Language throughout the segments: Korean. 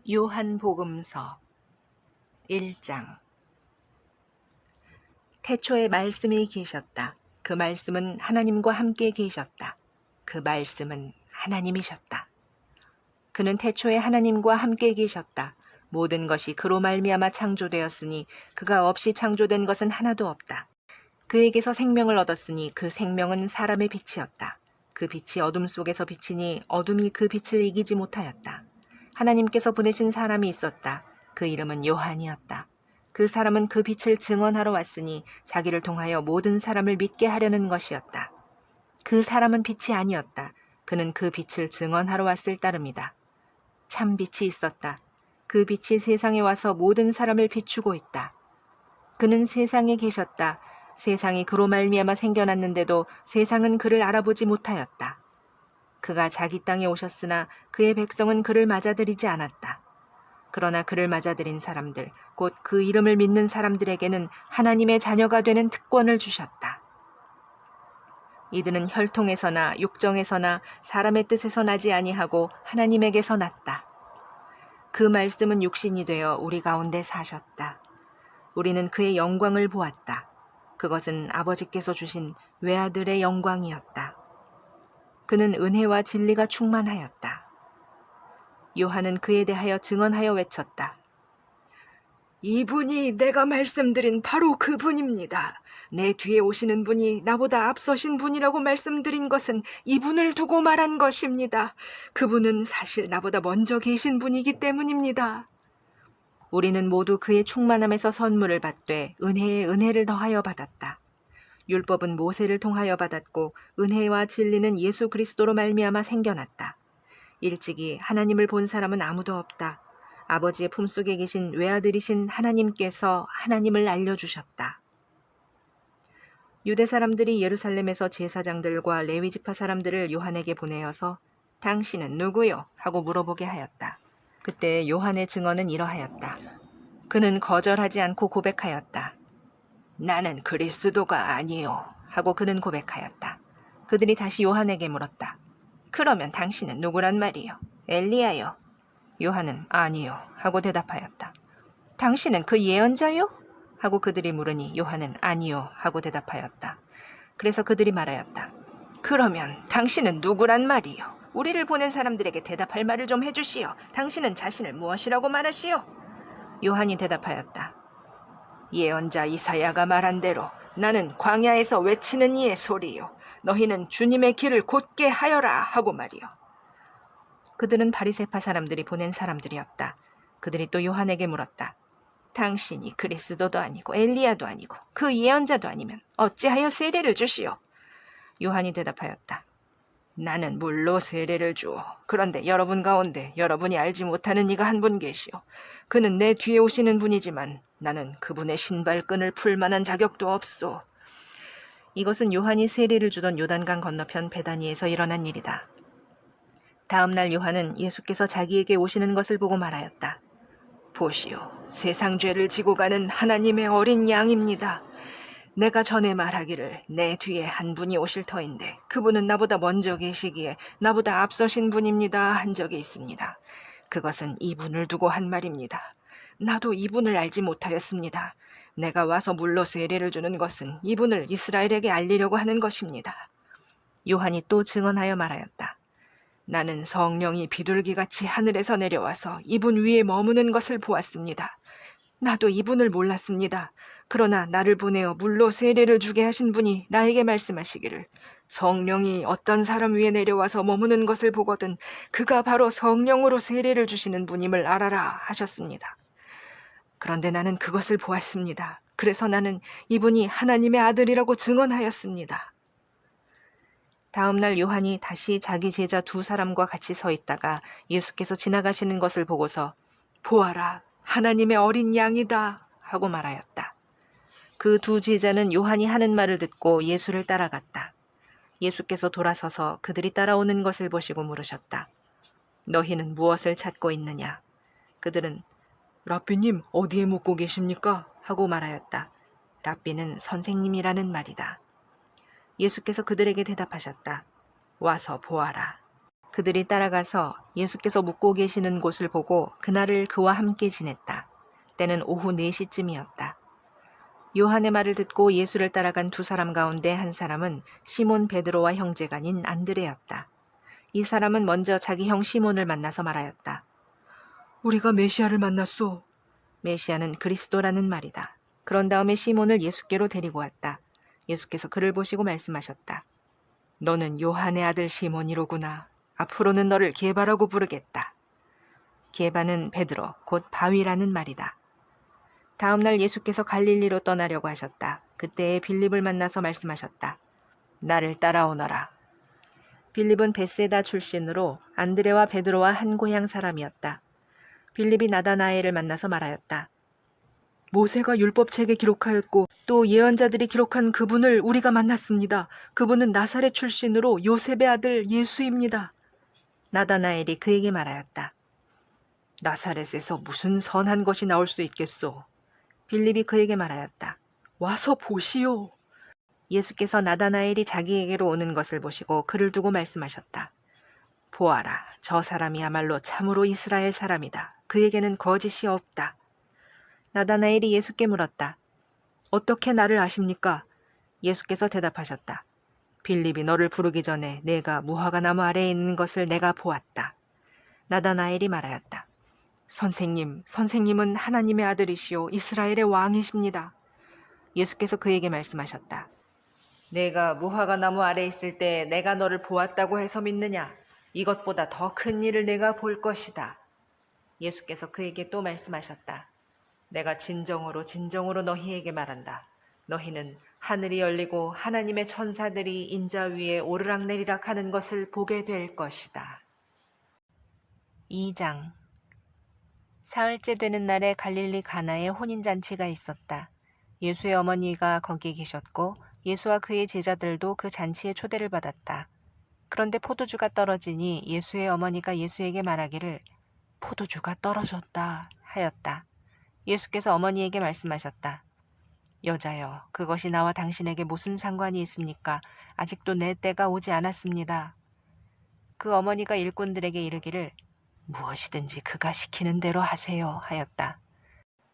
요한복음서 1장. 태초에 말씀이 계셨다. 그 말씀은 하나님과 함께 계셨다. 그 말씀은 하나님이셨다. 그는 태초에 하나님과 함께 계셨다. 모든 것이 그로 말미암아 창조되었으니 그가 없이 창조된 것은 하나도 없다. 그에게서 생명을 얻었으니 그 생명은 사람의 빛이었다. 그 빛이 어둠 속에서 비치니 어둠이 그 빛을 이기지 못하였다. 하나님께서 보내신 사람이 있었다. 그 이름은 요한이었다. 그 사람은 그 빛을 증언하러 왔으니 자기를 통하여 모든 사람을 믿게 하려는 것이었다. 그 사람은 빛이 아니었다. 그는 그 빛을 증언하러 왔을 따름이다. 참 빛이 있었다. 그 빛이 세상에 와서 모든 사람을 비추고 있다. 그는 세상에 계셨다. 세상이 그로 말미암아 생겨났는데도 세상은 그를 알아보지 못하였다. 그가 자기 땅에 오셨으나 그의 백성은 그를 맞아들이지 않았다. 그러나 그를 맞아들인 사람들, 곧 그 이름을 믿는 사람들에게는 하나님의 자녀가 되는 특권을 주셨다. 이들은 혈통에서나 육정에서나 사람의 뜻에서 나지 아니하고 하나님에게서 났다. 그 말씀은 육신이 되어 우리 가운데 사셨다. 우리는 그의 영광을 보았다. 그것은 아버지께서 주신 외아들의 영광이었다. 그는 은혜와 진리가 충만하였다. 요한은 그에 대하여 증언하여 외쳤다. 이분이 내가 말씀드린 바로 그분입니다. 내 뒤에 오시는 분이 나보다 앞서신 분이라고 말씀드린 것은 이분을 두고 말한 것입니다. 그분은 사실 나보다 먼저 계신 분이기 때문입니다. 우리는 모두 그의 충만함에서 선물을 받되 은혜에 은혜를 더하여 받았다. 율법은 모세를 통하여 받았고 은혜와 진리는 예수 그리스도로 말미암아 생겨났다. 일찍이 하나님을 본 사람은 아무도 없다. 아버지의 품속에 계신 외아들이신 하나님께서 하나님을 알려주셨다. 유대 사람들이 예루살렘에서 제사장들과 레위 지파 사람들을 요한에게 보내어서 당신은 누구요? 하고 물어보게 하였다. 그때 요한의 증언은 이러하였다. 그는 거절하지 않고 고백하였다. 나는 그리스도가 아니요. 하고 그는 고백하였다. 그들이 다시 요한에게 물었다. 그러면 당신은 누구란 말이요? 엘리야요? 요한은 아니요. 하고 대답하였다. 당신은 그 예언자요? 하고 그들이 물으니 요한은 아니요. 하고 대답하였다. 그래서 그들이 말하였다. 그러면 당신은 누구란 말이요? 우리를 보낸 사람들에게 대답할 말을 좀 해주시오. 당신은 자신을 무엇이라고 말하시오? 요한이 대답하였다. 예언자 이사야가 말한 대로 나는 광야에서 외치는 이의 소리요. 너희는 주님의 길을 곧게 하여라 하고 말이요. 그들은 바리새파 사람들이 보낸 사람들이었다. 그들이 또 요한에게 물었다. 당신이 그리스도도 아니고 엘리야도 아니고 그 예언자도 아니면 어찌하여 세례를 주시오? 요한이 대답하였다. 나는 물로 세례를 주오. 그런데 여러분 가운데 여러분이 알지 못하는 이가 한 분 계시오. 그는 내 뒤에 오시는 분이지만 나는 그분의 신발끈을 풀 만한 자격도 없소. 이것은 요한이 세례를 주던 요단강 건너편 베다니에서 일어난 일이다. 다음 날 요한은 예수께서 자기에게 오시는 것을 보고 말하였다. 보시오, 세상 죄를 지고 가는 하나님의 어린 양입니다. 내가 전에 말하기를 내 뒤에 한 분이 오실 터인데 그분은 나보다 먼저 계시기에 나보다 앞서신 분입니다 한 적이 있습니다. 그것은 이분을 두고 한 말입니다. 나도 이분을 알지 못하였습니다. 내가 와서 물로 세례를 주는 것은 이분을 이스라엘에게 알리려고 하는 것입니다. 요한이 또 증언하여 말하였다. 나는 성령이 비둘기같이 하늘에서 내려와서 이분 위에 머무는 것을 보았습니다. 나도 이분을 몰랐습니다. 그러나 나를 보내어 물로 세례를 주게 하신 분이 나에게 말씀하시기를 성령이 어떤 사람 위에 내려와서 머무는 것을 보거든 그가 바로 성령으로 세례를 주시는 분임을 알아라 하셨습니다. 그런데 나는 그것을 보았습니다. 그래서 나는 이분이 하나님의 아들이라고 증언하였습니다. 다음 날 요한이 다시 자기 제자 두 사람과 같이 서 있다가 예수께서 지나가시는 것을 보고서 보아라, 하나님의 어린 양이다 하고 말하였다. 그 두 제자는 요한이 하는 말을 듣고 예수를 따라갔다. 예수께서 돌아서서 그들이 따라오는 것을 보시고 물으셨다. 너희는 무엇을 찾고 있느냐? 그들은 랍비님 어디에 묵고 계십니까? 하고 말하였다. 랍비는 선생님이라는 말이다. 예수께서 그들에게 대답하셨다. 와서 보아라. 그들이 따라가서 예수께서 묵고 계시는 곳을 보고 그날을 그와 함께 지냈다. 때는 오후 4시쯤이었다. 요한의 말을 듣고 예수를 따라간 두 사람 가운데 한 사람은 시몬 베드로와 형제간인 안드레였다. 이 사람은 먼저 자기 형 시몬을 만나서 말하였다. 우리가 메시아를 만났소. 메시아는 그리스도라는 말이다. 그런 다음에 시몬을 예수께로 데리고 왔다. 예수께서 그를 보시고 말씀하셨다. 너는 요한의 아들 시몬이로구나. 앞으로는 너를 게바라고 부르겠다. 게바는 베드로, 곧 바위라는 말이다. 다음 날 예수께서 갈릴리로 떠나려고 하셨다. 그때에 빌립을 만나서 말씀하셨다. 나를 따라오너라. 빌립은 벳세다 출신으로 안드레와 베드로와 한 고향 사람이었다. 빌립이 나다나엘을 만나서 말하였다. 모세가 율법책에 기록하였고 또 예언자들이 기록한 그분을 우리가 만났습니다. 그분은 나사렛 출신으로 요셉의 아들 예수입니다. 나다나엘이 그에게 말하였다. 나사렛에서 무슨 선한 것이 나올 수 있겠소? 빌립이 그에게 말하였다. 와서 보시오. 예수께서 나다나엘이 자기에게로 오는 것을 보시고 그를 두고 말씀하셨다. 보아라, 저 사람이야말로 참으로 이스라엘 사람이다. 그에게는 거짓이 없다. 나다나엘이 예수께 물었다. 어떻게 나를 아십니까? 예수께서 대답하셨다. 빌립이 너를 부르기 전에 내가 무화과나무 아래에 있는 것을 내가 보았다. 나다나엘이 말하였다. 선생님은 하나님의 아들이시오 이스라엘의 왕이십니다. 예수께서 그에게 말씀하셨다. 내가 무화과나무 아래에 있을 때 내가 너를 보았다고 해서 믿느냐? 이것보다 더 큰 일을 내가 볼 것이다. 예수께서 그에게 또 말씀하셨다. 내가 진정으로 너희에게 말한다. 너희는 하늘이 열리고 하나님의 천사들이 인자 위에 오르락내리락 하는 것을 보게 될 것이다. 2장. 사흘째 되는 날에 갈릴리 가나에 혼인잔치가 있었다. 예수의 어머니가 거기에 계셨고 예수와 그의 제자들도 그 잔치에 초대를 받았다. 그런데 포도주가 떨어지니 예수의 어머니가 예수에게 말하기를 포도주가 떨어졌다 하였다. 예수께서 어머니에게 말씀하셨다. 여자여, 그것이 나와 당신에게 무슨 상관이 있습니까? 아직도 내 때가 오지 않았습니다. 그 어머니가 일꾼들에게 이르기를 무엇이든지 그가 시키는 대로 하세요 하였다.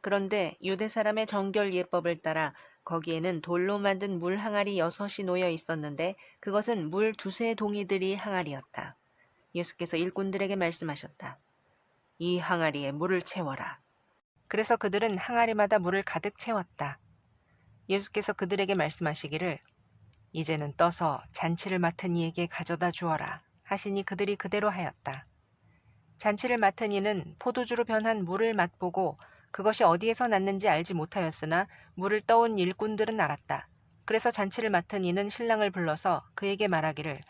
그런데 유대 사람의 정결 예법을 따라 거기에는 돌로 만든 물 항아리 6이 놓여 있었는데 그것은 물 2세 동이들이 항아리였다. 예수께서 일꾼들에게 말씀하셨다. 이 항아리에 물을 채워라. 그래서 그들은 항아리마다 물을 가득 채웠다. 예수께서 그들에게 말씀하시기를 이제는 떠서 잔치를 맡은 이에게 가져다 주어라 하시니 그들이 그대로 하였다. 잔치를 맡은 이는 포도주로 변한 물을 맛보고 그것이 어디에서 났는지 알지 못하였으나 물을 떠온 일꾼들은 알았다. 그래서 잔치를 맡은 이는 신랑을 불러서 그에게 말하기를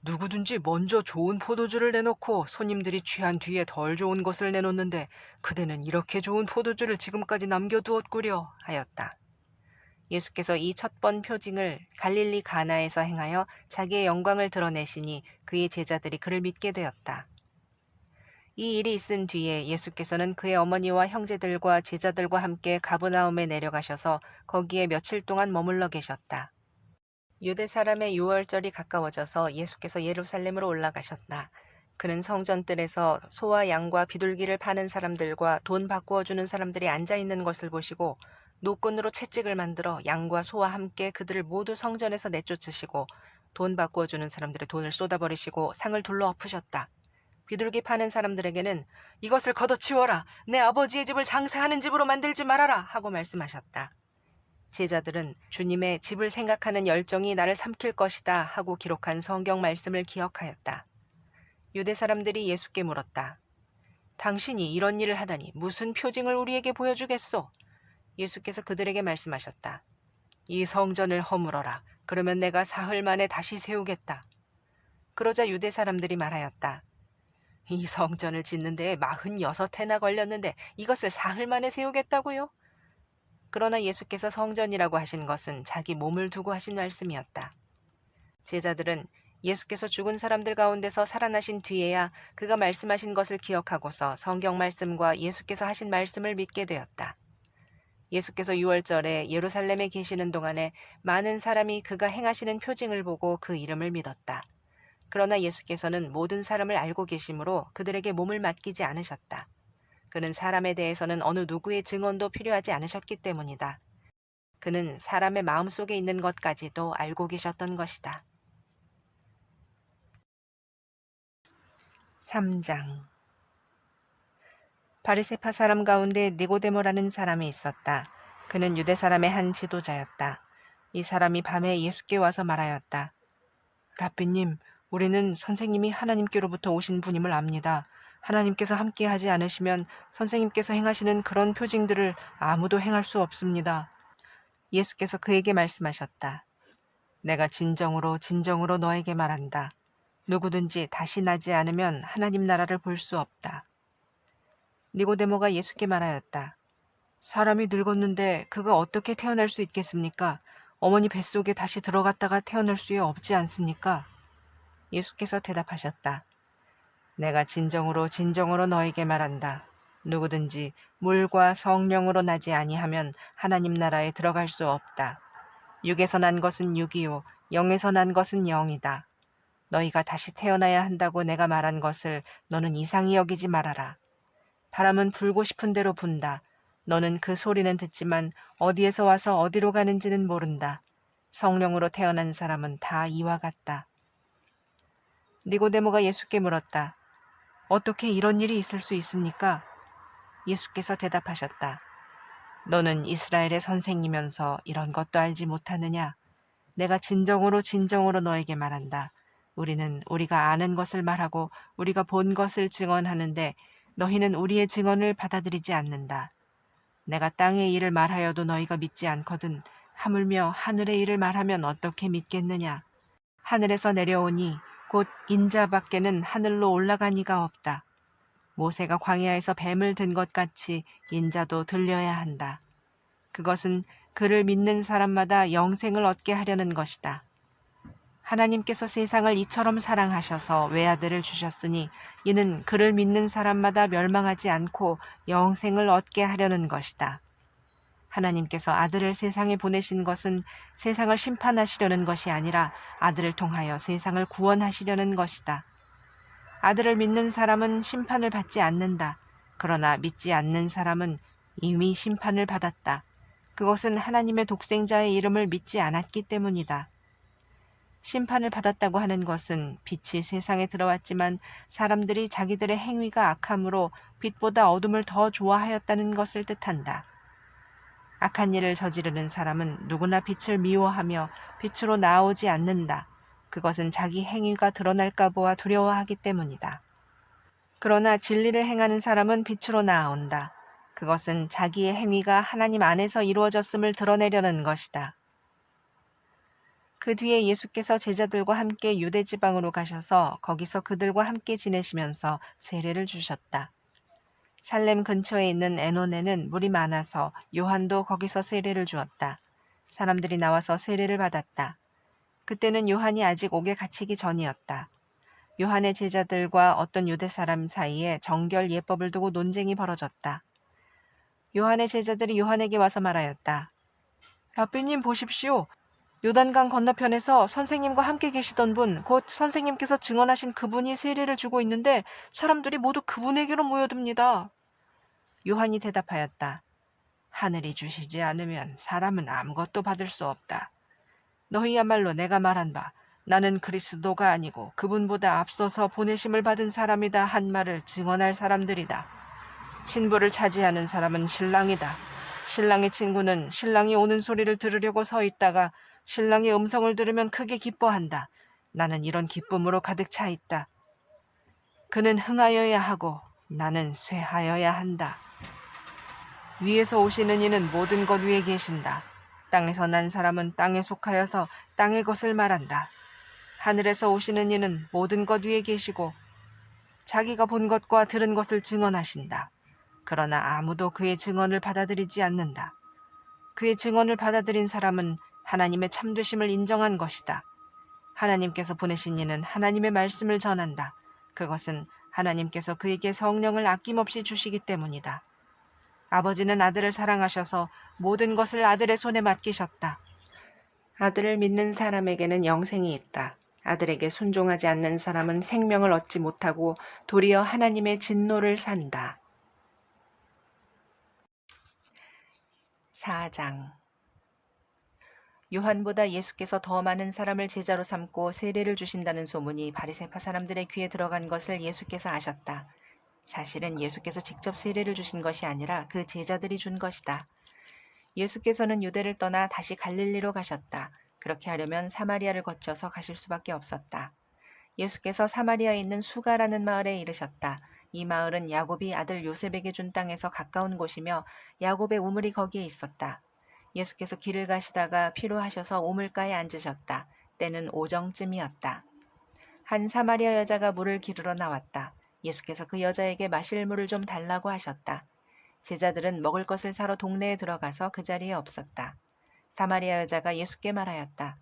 누구든지 먼저 좋은 포도주를 내놓고 손님들이 취한 뒤에 덜 좋은 것을 내놓는데 그대는 이렇게 좋은 포도주를 지금까지 남겨두었구려 하였다. 예수께서 이 첫 번 표징을 갈릴리 가나에서 행하여 자기의 영광을 드러내시니 그의 제자들이 그를 믿게 되었다. 이 일이 있은 뒤에 예수께서는 그의 어머니와 형제들과 제자들과 함께 가브나움에 내려가셔서 거기에 며칠 동안 머물러 계셨다. 유대 사람의 유월절이 가까워져서 예수께서 예루살렘으로 올라가셨다. 그는 성전뜰에서 소와 양과 비둘기를 파는 사람들과 돈 바꾸어 주는 사람들이 앉아 있는 것을 보시고 노끈으로 채찍을 만들어 양과 소와 함께 그들을 모두 성전에서 내쫓으시고 돈 바꾸어 주는 사람들의 돈을 쏟아버리시고 상을 둘러 엎으셨다. 비둘기 파는 사람들에게는 이것을 걷어치워라. 내 아버지의 집을 장사하는 집으로 만들지 말아라 하고 말씀하셨다. 제자들은 주님의 집을 생각하는 열정이 나를 삼킬 것이다 하고 기록한 성경 말씀을 기억하였다. 유대 사람들이 예수께 물었다. 당신이 이런 일을 하다니 무슨 표징을 우리에게 보여주겠소? 예수께서 그들에게 말씀하셨다. 이 성전을 허물어라. 그러면 내가 사흘 만에 다시 세우겠다. 그러자 유대 사람들이 말하였다. 이 성전을 짓는 데에 46해나 걸렸는데 이것을 사흘 만에 세우겠다고요? 그러나 예수께서 성전이라고 하신 것은 자기 몸을 두고 하신 말씀이었다. 제자들은 예수께서 죽은 사람들 가운데서 살아나신 뒤에야 그가 말씀하신 것을 기억하고서 성경 말씀과 예수께서 하신 말씀을 믿게 되었다. 예수께서 유월절에 예루살렘에 계시는 동안에 많은 사람이 그가 행하시는 표징을 보고 그 이름을 믿었다. 그러나 예수께서는 모든 사람을 알고 계시므로 그들에게 몸을 맡기지 않으셨다. 그는 사람에 대해서는 어느 누구의 증언도 필요하지 않으셨기 때문이다. 그는 사람의 마음속에 있는 것까지도 알고 계셨던 것이다. 3장. 바리새파 사람 가운데 니고데모라는 사람이 있었다. 그는 유대 사람의 한 지도자였다. 이 사람이 밤에 예수께 와서 말하였다. 라삐님, 우리는 선생님이 하나님께로부터 오신 분임을 압니다. 하나님께서 함께하지 않으시면 선생님께서 행하시는 그런 표징들을 아무도 행할 수 없습니다. 예수께서 그에게 말씀하셨다. 내가 진정으로 진정으로 너에게 말한다. 누구든지 다시 나지 않으면 하나님 나라를 볼 수 없다. 니고데모가 예수께 말하였다. 사람이 늙었는데 그가 어떻게 태어날 수 있겠습니까? 어머니 뱃속에 다시 들어갔다가 태어날 수 없지 않습니까? 예수께서 대답하셨다. 내가 진정으로 진정으로 너에게 말한다. 누구든지 물과 성령으로 나지 아니하면 하나님 나라에 들어갈 수 없다. 육에서 난 것은 육이요 영에서 난 것은 영이다. 너희가 다시 태어나야 한다고 내가 말한 것을 너는 이상히 여기지 말아라. 바람은 불고 싶은 대로 분다. 너는 그 소리는 듣지만 어디에서 와서 어디로 가는지는 모른다. 성령으로 태어난 사람은 다 이와 같다. 니고데모가 예수께 물었다. 어떻게 이런 일이 있을 수 있습니까? 예수께서 대답하셨다. 너는 이스라엘의 선생이면서 이런 것도 알지 못하느냐? 내가 진정으로 진정으로 너에게 말한다. 우리는 우리가 아는 것을 말하고 우리가 본 것을 증언하는데 너희는 우리의 증언을 받아들이지 않는다. 내가 땅의 일을 말하여도 너희가 믿지 않거든 하물며 하늘의 일을 말하면 어떻게 믿겠느냐? 하늘에서 내려오니 곧 인자 밖에는 하늘로 올라간 이가 없다. 모세가 광야에서 뱀을 든 것 같이 인자도 들려야 한다. 그것은 그를 믿는 사람마다 영생을 얻게 하려는 것이다. 하나님께서 세상을 이처럼 사랑하셔서 외아들을 주셨으니 이는 그를 믿는 사람마다 멸망하지 않고 영생을 얻게 하려는 것이다. 하나님께서 아들을 세상에 보내신 것은 세상을 심판하시려는 것이 아니라 아들을 통하여 세상을 구원하시려는 것이다. 아들을 믿는 사람은 심판을 받지 않는다. 그러나 믿지 않는 사람은 이미 심판을 받았다. 그것은 하나님의 독생자의 이름을 믿지 않았기 때문이다. 심판을 받았다고 하는 것은 빛이 세상에 들어왔지만 사람들이 자기들의 행위가 악함으로 빛보다 어둠을 더 좋아하였다는 것을 뜻한다. 악한 일을 저지르는 사람은 누구나 빛을 미워하며 빛으로 나오지 않는다. 그것은 자기 행위가 드러날까 보아 두려워하기 때문이다. 그러나 진리를 행하는 사람은 빛으로 나아온다. 그것은 자기의 행위가 하나님 안에서 이루어졌음을 드러내려는 것이다. 그 뒤에 예수께서 제자들과 함께 유대 지방으로 가셔서 거기서 그들과 함께 지내시면서 세례를 주셨다. 살렘 근처에 있는 에논에는 물이 많아서 요한도 거기서 세례를 주었다. 사람들이 나와서 세례를 받았다. 그때는 요한이 아직 옥에 갇히기 전이었다. 요한의 제자들과 어떤 유대 사람 사이에 정결 예법을 두고 논쟁이 벌어졌다. 요한의 제자들이 요한에게 와서 말하였다. 라삐님 보십시오. 요단강 건너편에서 선생님과 함께 계시던 분, 곧 선생님께서 증언하신 그분이 세례를 주고 있는데 사람들이 모두 그분에게로 모여듭니다. 요한이 대답하였다. 하늘이 주시지 않으면 사람은 아무것도 받을 수 없다. 너희야말로 내가 말한 바 나는 그리스도가 아니고 그분보다 앞서서 보내심을 받은 사람이다 한 말을 증언할 사람들이다. 신부를 차지하는 사람은 신랑이다. 신랑의 친구는 신랑이 오는 소리를 들으려고 서 있다가 신랑의 음성을 들으면 크게 기뻐한다. 나는 이런 기쁨으로 가득 차 있다. 그는 흥하여야 하고 나는 쇠하여야 한다. 위에서 오시는 이는 모든 것 위에 계신다. 땅에서 난 사람은 땅에 속하여서 땅의 것을 말한다. 하늘에서 오시는 이는 모든 것 위에 계시고 자기가 본 것과 들은 것을 증언하신다. 그러나 아무도 그의 증언을 받아들이지 않는다. 그의 증언을 받아들인 사람은 하나님의 참되심을 인정한 것이다. 하나님께서 보내신 이는 하나님의 말씀을 전한다. 그것은 하나님께서 그에게 성령을 아낌없이 주시기 때문이다. 아버지는 아들을 사랑하셔서 모든 것을 아들의 손에 맡기셨다. 아들을 믿는 사람에게는 영생이 있다. 아들에게 순종하지 않는 사람은 생명을 얻지 못하고 도리어 하나님의 진노를 산다. 4장. 요한보다 예수께서 더 많은 사람을 제자로 삼고 세례를 주신다는 소문이 바리새파 사람들의 귀에 들어간 것을 예수께서 아셨다. 사실은 예수께서 직접 세례를 주신 것이 아니라 그 제자들이 준 것이다. 예수께서는 유대를 떠나 다시 갈릴리로 가셨다. 그렇게 하려면 사마리아를 거쳐서 가실 수밖에 없었다. 예수께서 사마리아에 있는 수가라는 마을에 이르셨다. 이 마을은 야곱이 아들 요셉에게 준 땅에서 가까운 곳이며 야곱의 우물이 거기에 있었다. 예수께서 길을 가시다가 피로하셔서 우물가에 앉으셨다. 때는 오정쯤이었다. 한 사마리아 여자가 물을 기르러 나왔다. 예수께서 그 여자에게 마실 물을 좀 달라고 하셨다. 제자들은 먹을 것을 사러 동네에 들어가서 그 자리에 없었다. 사마리아 여자가 예수께 말하였다.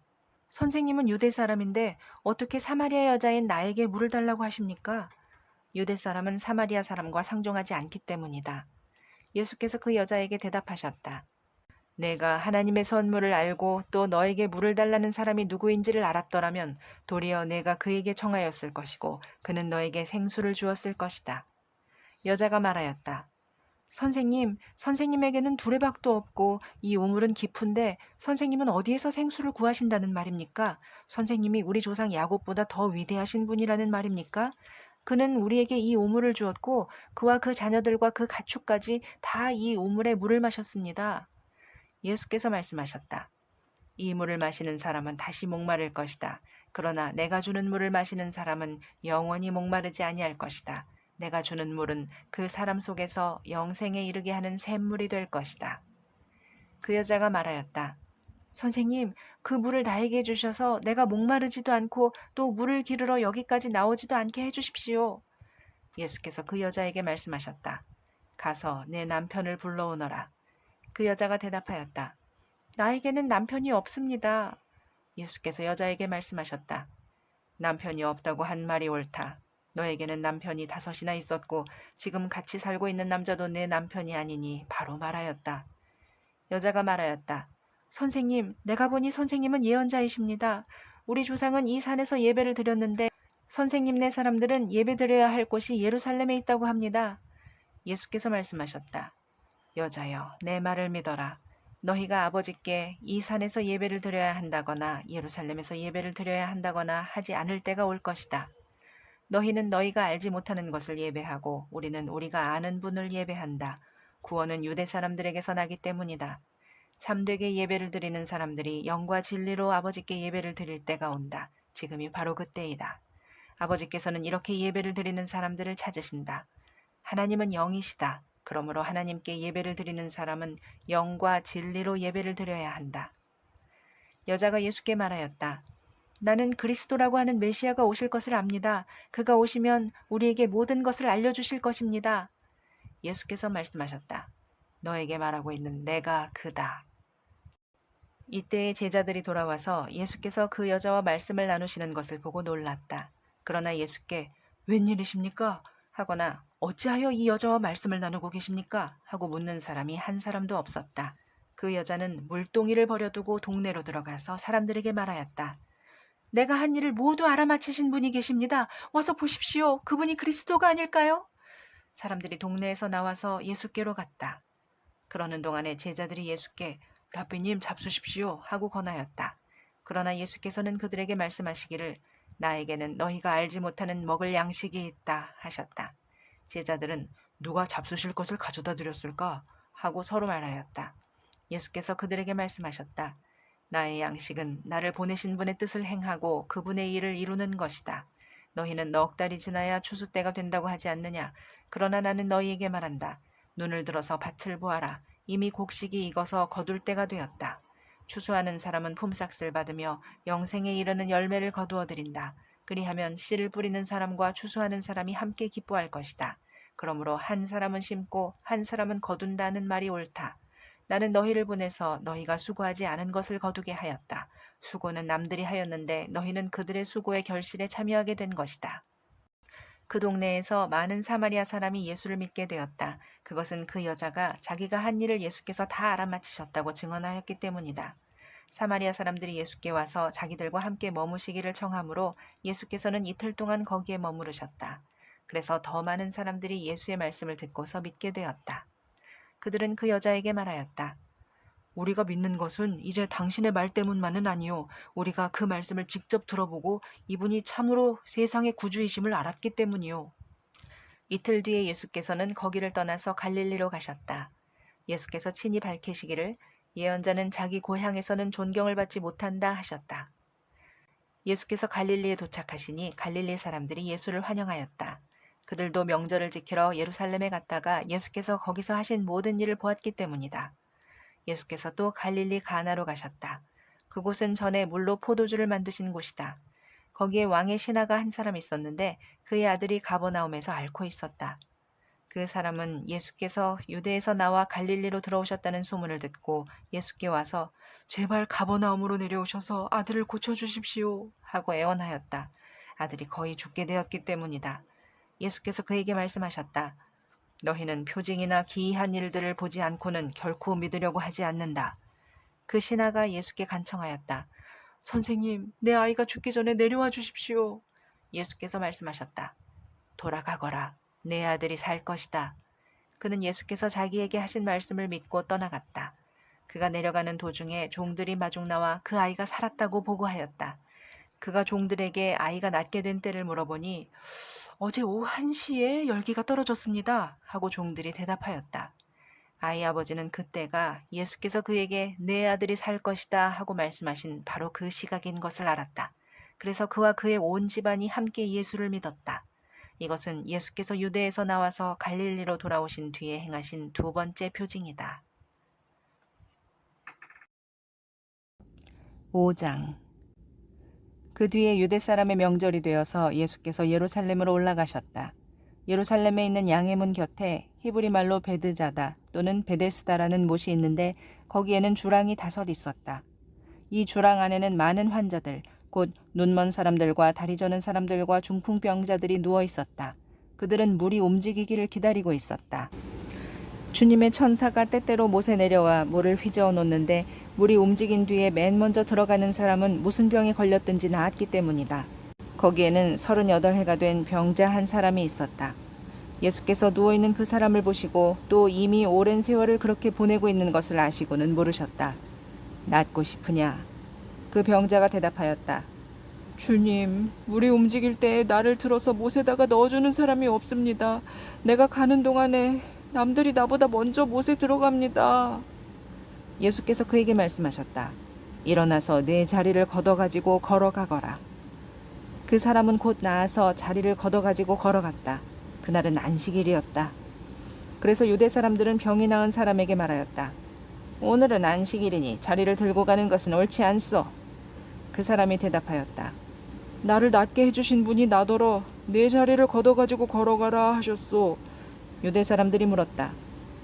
선생님은 유대 사람인데 어떻게 사마리아 여자인 나에게 물을 달라고 하십니까? 유대 사람은 사마리아 사람과 상종하지 않기 때문이다. 예수께서 그 여자에게 대답하셨다. 내가 하나님의 선물을 알고 또 너에게 물을 달라는 사람이 누구인지를 알았더라면 도리어 내가 그에게 청하였을 것이고 그는 너에게 생수를 주었을 것이다. 여자가 말하였다. 선생님, 선생님에게는 두레박도 없고 이 우물은 깊은데 선생님은 어디에서 생수를 구하신다는 말입니까? 선생님이 우리 조상 야곱보다 더 위대하신 분이라는 말입니까? 그는 우리에게 이 우물을 주었고 그와 그 자녀들과 그 가축까지 다 이 우물에 물을 마셨습니다. 예수께서 말씀하셨다. 이 물을 마시는 사람은 다시 목마를 것이다. 그러나 내가 주는 물을 마시는 사람은 영원히 목마르지 아니할 것이다. 내가 주는 물은 그 사람 속에서 영생에 이르게 하는 샘물이 될 것이다. 그 여자가 말하였다. 선생님, 그 물을 나에게 주셔서 내가 목마르지도 않고 또 물을 기르러 여기까지 나오지도 않게 해주십시오. 예수께서 그 여자에게 말씀하셨다. 가서 내 남편을 불러오너라. 그 여자가 대답하였다. 나에게는 남편이 없습니다. 예수께서 여자에게 말씀하셨다. 남편이 없다고 한 말이 옳다. 너에게는 남편이 5이나 있었고 지금 같이 살고 있는 남자도 내 남편이 아니니 바로 말하였다. 여자가 말하였다. 선생님, 내가 보니 선생님은 예언자이십니다. 우리 조상은 이 산에서 예배를 드렸는데 선생님네 사람들은 예배 드려야 할 곳이 예루살렘에 있다고 합니다. 예수께서 말씀하셨다. 여자여, 내 말을 믿어라. 너희가 아버지께 이 산에서 예배를 드려야 한다거나 예루살렘에서 예배를 드려야 한다거나 하지 않을 때가 올 것이다. 너희는 너희가 알지 못하는 것을 예배하고 우리는 우리가 아는 분을 예배한다. 구원은 유대 사람들에게서 나기 때문이다. 참되게 예배를 드리는 사람들이 영과 진리로 아버지께 예배를 드릴 때가 온다. 지금이 바로 그때이다. 아버지께서는 이렇게 예배를 드리는 사람들을 찾으신다. 하나님은 영이시다. 그러므로 하나님께 예배를 드리는 사람은 영과 진리로 예배를 드려야 한다. 여자가 예수께 말하였다. 나는 그리스도라고 하는 메시아가 오실 것을 압니다. 그가 오시면 우리에게 모든 것을 알려주실 것입니다. 예수께서 말씀하셨다. 너에게 말하고 있는 내가 그다. 이때에 제자들이 돌아와서 예수께서 그 여자와 말씀을 나누시는 것을 보고 놀랐다. 그러나 예수께 웬일이십니까? 하거나 어찌하여 이 여자와 말씀을 나누고 계십니까? 하고 묻는 사람이 한 사람도 없었다. 그 여자는 물동이를 버려두고 동네로 들어가서 사람들에게 말하였다. 내가 한 일을 모두 알아맞히신 분이 계십니다. 와서 보십시오. 그분이 그리스도가 아닐까요? 사람들이 동네에서 나와서 예수께로 갔다. 그러는 동안에 제자들이 예수께 라비님 잡수십시오 하고 권하였다. 그러나 예수께서는 그들에게 말씀하시기를 나에게는 너희가 알지 못하는 먹을 양식이 있다 하셨다. 제자들은 누가 잡수실 것을 가져다 드렸을까 하고 서로 말하였다. 예수께서 그들에게 말씀하셨다. 나의 양식은 나를 보내신 분의 뜻을 행하고 그분의 일을 이루는 것이다. 너희는 넉 달이 지나야 추수 때가 된다고 하지 않느냐. 그러나 나는 너희에게 말한다. 눈을 들어서 밭을 보아라. 이미 곡식이 익어서 거둘 때가 되었다. 추수하는 사람은 품삯을 받으며 영생에 이르는 열매를 거두어 드린다. 그리하면 씨를 뿌리는 사람과 추수하는 사람이 함께 기뻐할 것이다. 그러므로 한 사람은 심고 한 사람은 거둔다는 말이 옳다. 나는 너희를 보내서 너희가 수고하지 않은 것을 거두게 하였다. 수고는 남들이 하였는데 너희는 그들의 수고의 결실에 참여하게 된 것이다. 그 동네에서 많은 사마리아 사람이 예수를 믿게 되었다. 그것은 그 여자가 자기가 한 일을 예수께서 다 알아맞히셨다고 증언하였기 때문이다. 사마리아 사람들이 예수께 와서 자기들과 함께 머무시기를 청하므로 예수께서는 이틀 동안 거기에 머무르셨다. 그래서 더 많은 사람들이 예수의 말씀을 듣고서 믿게 되었다. 그들은 그 여자에게 말하였다. 우리가 믿는 것은 이제 당신의 말 때문만은 아니요. 우리가 그 말씀을 직접 들어보고 이분이 참으로 세상의 구주이심을 알았기 때문이요. 이틀 뒤에 예수께서는 거기를 떠나서 갈릴리로 가셨다. 예수께서 친히 밝히시기를 예언자는 자기 고향에서는 존경을 받지 못한다 하셨다. 예수께서 갈릴리에 도착하시니 갈릴리 사람들이 예수를 환영하였다. 그들도 명절을 지키러 예루살렘에 갔다가 예수께서 거기서 하신 모든 일을 보았기 때문이다. 예수께서 또 갈릴리 가나로 가셨다. 그곳은 전에 물로 포도주를 만드신 곳이다. 거기에 왕의 신하가 한 사람 있었는데 그의 아들이 가버나움에서 앓고 있었다. 그 사람은 예수께서 유대에서 나와 갈릴리로 들어오셨다는 소문을 듣고 예수께 와서 제발 가버나움으로 내려오셔서 아들을 고쳐주십시오 하고 애원하였다. 아들이 거의 죽게 되었기 때문이다. 예수께서 그에게 말씀하셨다. 너희는 표징이나 기이한 일들을 보지 않고는 결코 믿으려고 하지 않는다. 그 신하가 예수께 간청하였다. 선생님, 내 아이가 죽기 전에 내려와 주십시오. 예수께서 말씀하셨다. 돌아가거라. 내 아들이 살 것이다. 그는 예수께서 자기에게 하신 말씀을 믿고 떠나갔다. 그가 내려가는 도중에 종들이 마중 나와 그 아이가 살았다고 보고하였다. 그가 종들에게 아이가 낫게 된 때를 물어보니 어제 오후 1시에 열기가 떨어졌습니다 하고 종들이 대답하였다. 아이 아버지는 그때가 예수께서 그에게 내 아들이 살 것이다 하고 말씀하신 바로 그 시각인 것을 알았다. 그래서 그와 그의 온 집안이 함께 예수를 믿었다. 이것은 예수께서 유대에서 나와서 갈릴리로 돌아오신 뒤에 행하신 두 번째 표징이다. 5장. 그 뒤에 유대 사람의 명절이 되어서 예수께서 예루살렘으로 올라가셨다. 예루살렘에 있는 양의 문 곁에 히브리 말로 베드자다 또는 베데스다라는 못이 있는데 거기에는 주랑이 5 있었다. 이 주랑 안에는 많은 환자들, 곧 눈먼 사람들과 다리 저는 사람들과 중풍병자들이 누워 있었다. 그들은 물이 움직이기를 기다리고 있었다. 주님의 천사가 때때로 못에 내려와 물을 휘저어 놓는데 물이 움직인 뒤에 맨 먼저 들어가는 사람은 무슨 병에 걸렸든지 나았기 때문이다. 거기에는 38해가 된 병자 한 사람이 있었다. 예수께서 누워있는 그 사람을 보시고 또 이미 오랜 세월을 그렇게 보내고 있는 것을 아시고는 물으셨다. 낫고 싶으냐? 그 병자가 대답하였다. 주님, 물이 움직일 때 나를 들어서 못에다가 넣어주는 사람이 없습니다. 내가 가는 동안에 남들이 나보다 먼저 못에 들어갑니다. 예수께서 그에게 말씀하셨다. 일어나서 내 자리를 걷어가지고 걸어가거라. 그 사람은 곧 나아서 자리를 걷어가지고 걸어갔다. 그날은 안식일이었다. 그래서 유대 사람들은 병이 나은 사람에게 말하였다. 오늘은 안식일이니 자리를 들고 가는 것은 옳지 않소. 그 사람이 대답하였다. 나를 낫게 해주신 분이 나더러 내 자리를 걷어가지고 걸어가라 하셨소. 유대 사람들이 물었다.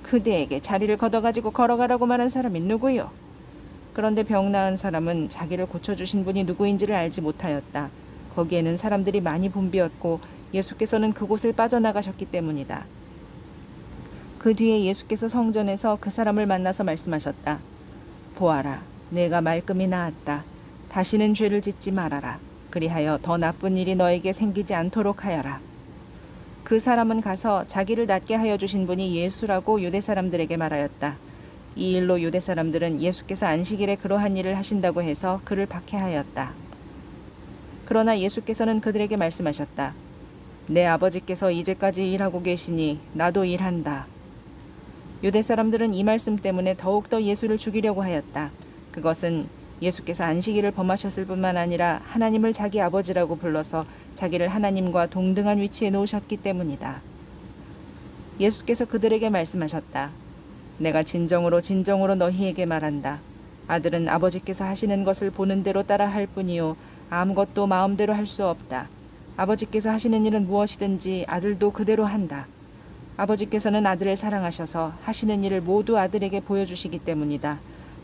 그대에게 자리를 걷어가지고 걸어가라고 말한 사람이 누구요? 그런데 병 나은 사람은 자기를 고쳐주신 분이 누구인지를 알지 못하였다. 거기에는 사람들이 많이 붐비었고 예수께서는 그곳을 빠져나가셨기 때문이다. 그 뒤에 예수께서 성전에서 그 사람을 만나서 말씀하셨다. 보아라, 내가 말끔히 나았다. 다시는 죄를 짓지 말아라. 그리하여 더 나쁜 일이 너에게 생기지 않도록 하여라. 그 사람은 가서 자기를 낫게 하여 주신 분이 예수라고 유대 사람들에게 말하였다. 이 일로 유대 사람들은 예수께서 안식일에 그러한 일을 하신다고 해서 그를 박해하였다. 그러나 예수께서는 그들에게 말씀하셨다. 내 아버지께서 이제까지 일하고 계시니 나도 일한다. 유대 사람들은 이 말씀 때문에 더욱더 예수를 죽이려고 하였다. 그것은 예수께서 안식일을 범하셨을 뿐만 아니라 하나님을 자기 아버지라고 불러서 자기를 하나님과 동등한 위치에 놓으셨기 때문이다. 예수께서 그들에게 말씀하셨다. 내가 진정으로 너희에게 말한다. 아들은 아버지께서 하시는 것을 보는 대로 따라 할 뿐이요 아무것도 마음대로 할 수 없다. 아버지께서 하시는 일은 무엇이든지 아들도 그대로 한다. 아버지께서는 아들을 사랑하셔서 하시는 일을 모두 아들에게 보여주시기 때문이다.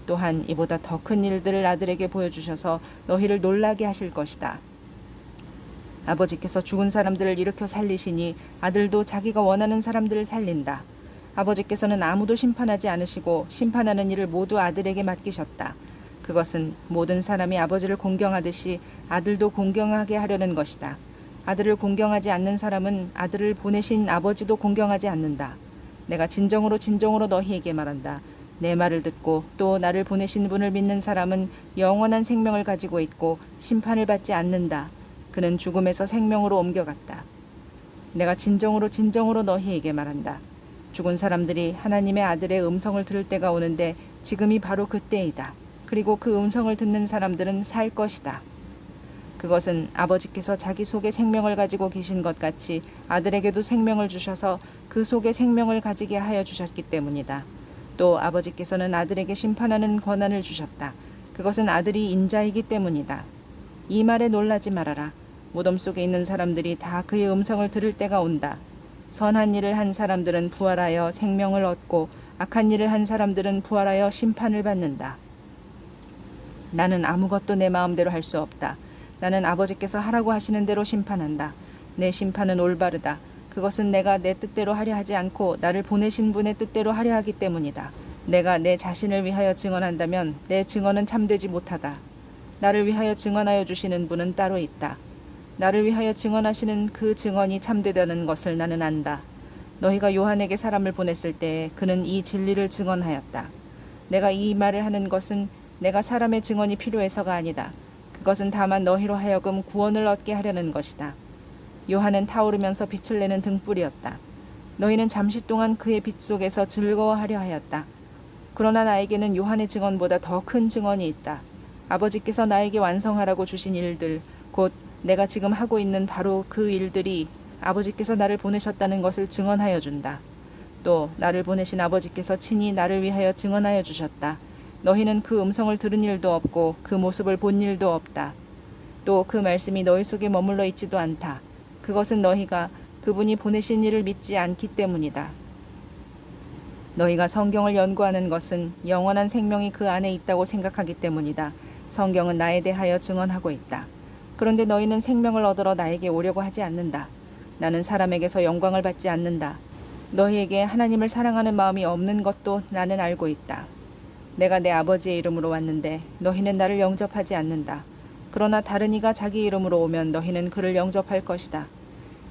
또한 이보다 더 큰 일들을 아들에게 보여주셔서 너희를 놀라게 하실 것이다. 아버지께서 죽은 사람들을 일으켜 살리시니 아들도 자기가 원하는 사람들을 살린다. 아버지께서는 아무도 심판하지 않으시고 심판하는 일을 모두 아들에게 맡기셨다. 그것은 모든 사람이 아버지를 공경하듯이 아들도 공경하게 하려는 것이다. 아들을 공경하지 않는 사람은 아들을 보내신 아버지도 공경하지 않는다. 내가 진정으로 진정으로 너희에게 말한다. 내 말을 듣고 또 나를 보내신 분을 믿는 사람은 영원한 생명을 가지고 있고 심판을 받지 않는다. 그는 죽음에서 생명으로 옮겨갔다. 내가 진정으로 진정으로 너희에게 말한다. 죽은 사람들이 하나님의 아들의 음성을 들을 때가 오는데 지금이 바로 그때이다. 그리고 그 음성을 듣는 사람들은 살 것이다. 그것은 아버지께서 자기 속에 생명을 가지고 계신 것 같이 아들에게도 생명을 주셔서 그 속에 생명을 가지게 하여 주셨기 때문이다. 또 아버지께서는 아들에게 심판하는 권한을 주셨다. 그것은 아들이 인자이기 때문이다. 이 말에 놀라지 말아라. 무덤 속에 있는 사람들이 다 그의 음성을 들을 때가 온다. 선한 일을 한 사람들은 부활하여 생명을 얻고 악한 일을 한 사람들은 부활하여 심판을 받는다. 나는 아무것도 내 마음대로 할 수 없다. 나는 아버지께서 하라고 하시는 대로 심판한다. 내 심판은 올바르다. 그것은 내가 내 뜻대로 하려 하지 않고 나를 보내신 분의 뜻대로 하려 하기 때문이다. 내가 내 자신을 위하여 증언한다면 내 증언은 참되지 못하다. 나를 위하여 증언하여 주시는 분은 따로 있다. 나를 위하여 증언하시는 그 증언이 참되다는 것을 나는 안다. 너희가 요한에게 사람을 보냈을 때 그는 이 진리를 증언하였다. 내가 이 말을 하는 것은 내가 사람의 증언이 필요해서가 아니다. 그것은 다만 너희로 하여금 구원을 얻게 하려는 것이다. 요한은 타오르면서 빛을 내는 등불이었다. 너희는 잠시 동안 그의 빛 속에서 즐거워하려 하였다. 그러나 나에게는 요한의 증언보다 더 큰 증언이 있다. 아버지께서 나에게 완성하라고 주신 일들, 곧 내가 지금 하고 있는 바로 그 일들이 아버지께서 나를 보내셨다는 것을 증언하여 준다. 또 나를 보내신 아버지께서 친히 나를 위하여 증언하여 주셨다. 너희는 그 음성을 들은 일도 없고 그 모습을 본 일도 없다. 또 그 말씀이 너희 속에 머물러 있지도 않다. 그것은 너희가 그분이 보내신 이를 믿지 않기 때문이다. 너희가 성경을 연구하는 것은 영원한 생명이 그 안에 있다고 생각하기 때문이다. 성경은 나에 대하여 증언하고 있다. 그런데 너희는 생명을 얻으러 나에게 오려고 하지 않는다. 나는 사람에게서 영광을 받지 않는다. 너희에게 하나님을 사랑하는 마음이 없는 것도 나는 알고 있다. 내가 내 아버지의 이름으로 왔는데 너희는 나를 영접하지 않는다. 그러나 다른 이가 자기 이름으로 오면 너희는 그를 영접할 것이다.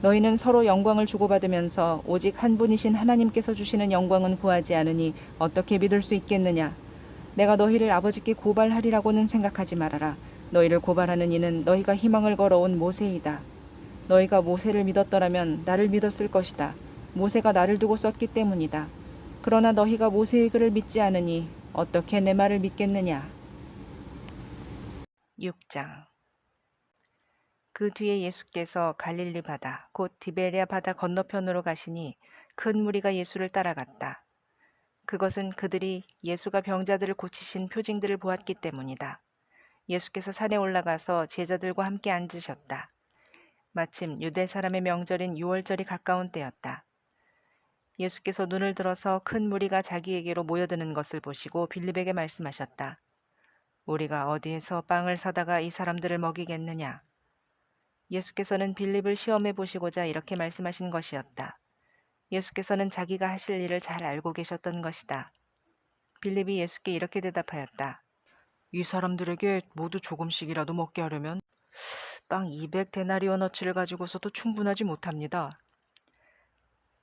너희는 서로 영광을 주고받으면서 오직 한 분이신 하나님께서 주시는 영광은 구하지 않으니 어떻게 믿을 수 있겠느냐. 내가 너희를 아버지께 고발하리라고는 생각하지 말아라. 너희를 고발하는 이는 너희가 희망을 걸어온 모세이다. 너희가 모세를 믿었더라면 나를 믿었을 것이다. 모세가 나를 두고 썼기 때문이다. 그러나 너희가 모세의 글을 믿지 않으니 어떻게 내 말을 믿겠느냐. 6장. 그 뒤에 예수께서 갈릴리 바다, 곧 디베랴 바다 건너편으로 가시니 큰 무리가 예수를 따라갔다. 그것은 그들이 예수가 병자들을 고치신 표징들을 보았기 때문이다. 예수께서 산에 올라가서 제자들과 함께 앉으셨다. 마침 유대 사람의 명절인 유월절이 가까운 때였다. 예수께서 눈을 들어서 큰 무리가 자기에게로 모여드는 것을 보시고 빌립에게 말씀하셨다. 우리가 어디에서 빵을 사다가 이 사람들을 먹이겠느냐? 예수께서는 빌립을 시험해 보시고자 이렇게 말씀하신 것이었다. 예수께서는 자기가 하실 일을 잘 알고 계셨던 것이다. 빌립이 예수께 이렇게 대답하였다. 이 사람들에게 모두 조금씩이라도 먹게 하려면 빵 200데나리오너치를 가지고서도 충분하지 못합니다.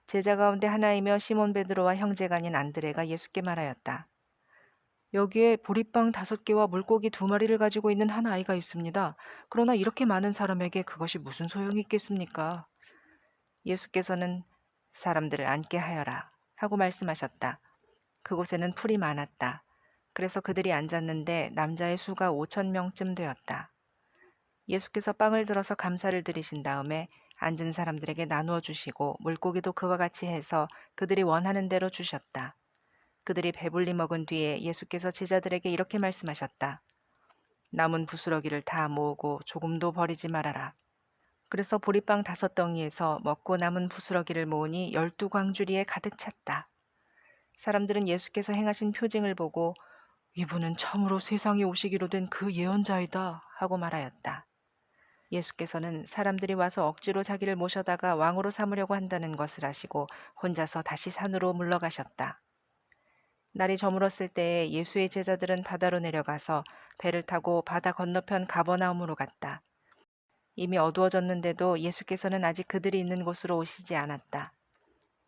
제자 가운데 하나이며 시몬 베드로와 형제가 아닌 안드레가 예수께 말하였다. 여기에 보리빵 5개와 물고기 2마리를 가지고 있는 한 아이가 있습니다. 그러나 이렇게 많은 사람에게 그것이 무슨 소용이 있겠습니까? 예수께서는 사람들을 앉게 하여라 하고 말씀하셨다. 그곳에는 풀이 많았다. 그래서 그들이 앉았는데 남자의 수가 5,000명쯤 되었다. 예수께서 빵을 들어서 감사를 드리신 다음에 앉은 사람들에게 나누어 주시고 물고기도 그와 같이 해서 그들이 원하는 대로 주셨다. 그들이 배불리 먹은 뒤에 예수께서 제자들에게 이렇게 말씀하셨다. 남은 부스러기를 다 모으고 조금도 버리지 말아라. 그래서 보리빵 5덩이에서 먹고 남은 부스러기를 모으니 12광주리에 가득 찼다. 사람들은 예수께서 행하신 표징을 보고 이분은 참으로 세상에 오시기로 된 그 예언자이다 하고 말하였다. 예수께서는 사람들이 와서 억지로 자기를 모셔다가 왕으로 삼으려고 한다는 것을 아시고 혼자서 다시 산으로 물러가셨다. 날이 저물었을 때에 예수의 제자들은 바다로 내려가서 배를 타고 바다 건너편 가버나움으로 갔다. 이미 어두워졌는데도 예수께서는 아직 그들이 있는 곳으로 오시지 않았다.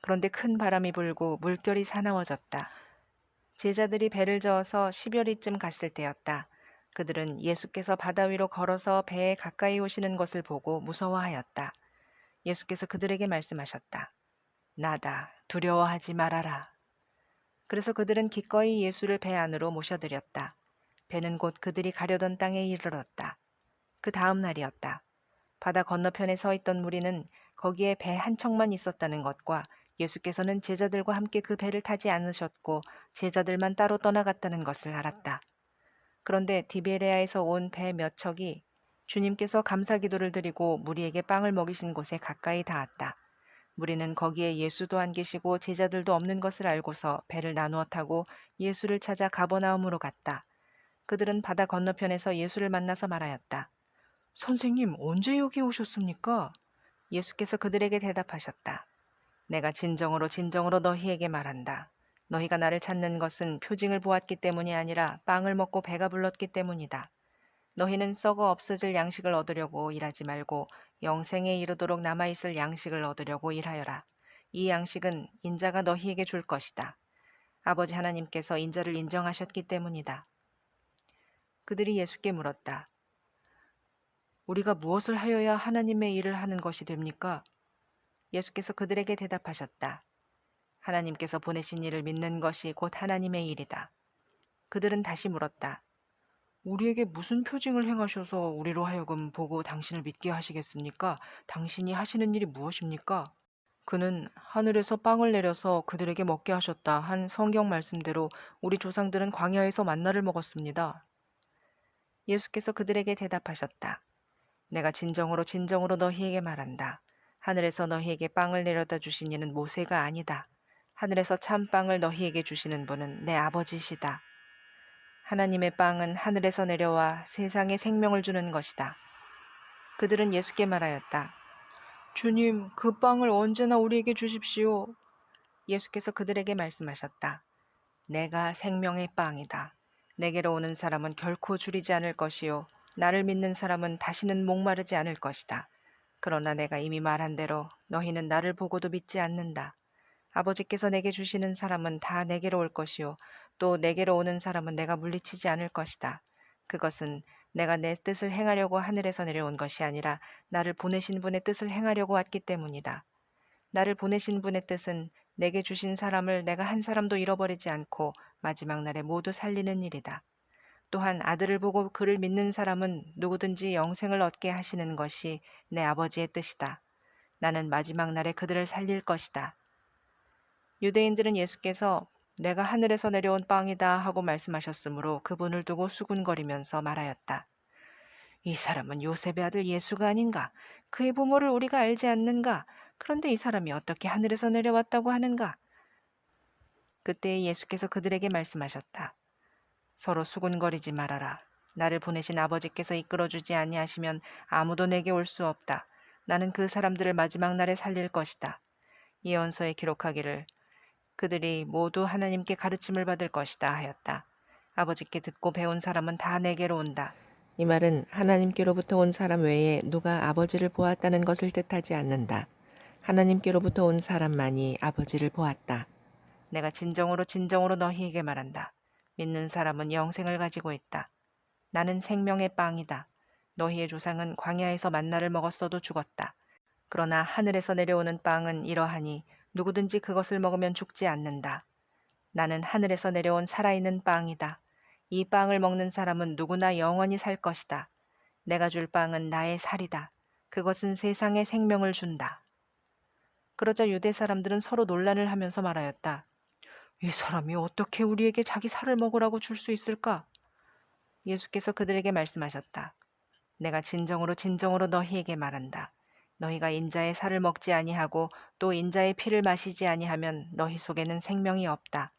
그런데 큰 바람이 불고 물결이 사나워졌다. 제자들이 배를 저어서 10여리쯤 갔을 때였다. 그들은 예수께서 바다 위로 걸어서 배에 가까이 오시는 것을 보고 무서워하였다. 예수께서 그들에게 말씀하셨다. 나다, 두려워하지 말아라. 그래서 그들은 기꺼이 예수를 배 안으로 모셔들였다. 배는 곧 그들이 가려던 땅에 이르렀다. 그 다음 날이었다. 바다 건너편에 서 있던 무리는 거기에 배 한 척만 있었다는 것과 예수께서는 제자들과 함께 그 배를 타지 않으셨고 제자들만 따로 떠나갔다는 것을 알았다. 그런데 디베레아에서 온 배 몇 척이 주님께서 감사기도를 드리고 무리에게 빵을 먹이신 곳에 가까이 닿았다. 무리는 거기에 예수도 안 계시고 제자들도 없는 것을 알고서 배를 나누어 타고 예수를 찾아 가버나움으로 갔다. 그들은 바다 건너편에서 예수를 만나서 말하였다. 선생님, 언제 여기 오셨습니까? 예수께서 그들에게 대답하셨다. 내가 진정으로 진정으로 너희에게 말한다. 너희가 나를 찾는 것은 표징을 보았기 때문이 아니라 빵을 먹고 배가 불렀기 때문이다. 너희는 썩어 없어질 양식을 얻으려고 일하지 말고 영생에 이르도록 남아있을 양식을 얻으려고 일하여라. 이 양식은 인자가 너희에게 줄 것이다. 아버지 하나님께서 인자를 인정하셨기 때문이다. 그들이 예수께 물었다. 우리가 무엇을 하여야 하나님의 일을 하는 것이 됩니까? 예수께서 그들에게 대답하셨다. 하나님께서 보내신 이를 믿는 것이 곧 하나님의 일이다. 그들은 다시 물었다. 우리에게 무슨 표징을 행하셔서 우리로 하여금 보고 당신을 믿게 하시겠습니까? 당신이 하시는 일이 무엇입니까? 그는 하늘에서 빵을 내려서 그들에게 먹게 하셨다 한 성경 말씀대로 우리 조상들은 광야에서 만나를 먹었습니다. 예수께서 그들에게 대답하셨다. 내가 진정으로 진정으로 너희에게 말한다. 하늘에서 너희에게 빵을 내려다 주신 이는 모세가 아니다. 하늘에서 참 빵을 너희에게 주시는 분은 내 아버지시다. 하나님의 빵은 하늘에서 내려와 세상에 생명을 주는 것이다. 그들은 예수께 말하였다. 주님, 그 빵을 언제나 우리에게 주십시오. 예수께서 그들에게 말씀하셨다. 내가 생명의 빵이다. 내게로 오는 사람은 결코 줄이지 않을 것이요. 나를 믿는 사람은 다시는 목마르지 않을 것이다. 그러나 내가 이미 말한 대로 너희는 나를 보고도 믿지 않는다. 아버지께서 내게 주시는 사람은 다 내게로 올 것이요. 또 내게로 오는 사람은 내가 물리치지 않을 것이다. 그것은 내가 내 뜻을 행하려고 하늘에서 내려온 것이 아니라 나를 보내신 분의 뜻을 행하려고 왔기 때문이다. 나를 보내신 분의 뜻은 내게 주신 사람을 내가 한 사람도 잃어버리지 않고 마지막 날에 모두 살리는 일이다. 또한 아들을 보고 그를 믿는 사람은 누구든지 영생을 얻게 하시는 것이 내 아버지의 뜻이다. 나는 마지막 날에 그들을 살릴 것이다. 유대인들은 예수께서 내가 하늘에서 내려온 빵이다 하고 말씀하셨으므로 그분을 두고 수군거리면서 말하였다. 이 사람은 요셉의 아들 예수가 아닌가? 그의 부모를 우리가 알지 않는가? 그런데 이 사람이 어떻게 하늘에서 내려왔다고 하는가? 그때 예수께서 그들에게 말씀하셨다. 서로 수군거리지 말아라. 나를 보내신 아버지께서 이끌어주지 아니하시면 아무도 내게 올 수 없다. 나는 그 사람들을 마지막 날에 살릴 것이다. 예언서에 기록하기를 그들이 모두 하나님께 가르침을 받을 것이다 하였다. 아버지께 듣고 배운 사람은 다 내게로 온다. 이 말은 하나님께로부터 온 사람 외에 누가 아버지를 보았다는 것을 뜻하지 않는다. 하나님께로부터 온 사람만이 아버지를 보았다. 내가 진정으로 진정으로 너희에게 말한다. 믿는 사람은 영생을 가지고 있다. 나는 생명의 빵이다. 너희의 조상은 광야에서 만나를 먹었어도 죽었다. 그러나 하늘에서 내려오는 빵은 이러하니 누구든지 그것을 먹으면 죽지 않는다. 나는 하늘에서 내려온 살아있는 빵이다. 이 빵을 먹는 사람은 누구나 영원히 살 것이다. 내가 줄 빵은 나의 살이다. 그것은 세상에 생명을 준다. 그러자 유대 사람들은 서로 논란을 하면서 말하였다. 이 사람이 어떻게 우리에게 자기 살을 먹으라고 줄 수 있을까? 예수께서 그들에게 말씀하셨다. 내가 진정으로 진정으로 너희에게 말한다. 너희가 인자의 살을 먹지 아니하고 또 인자의 피를 마시지 아니하면 너희 속에는 생명이 없다.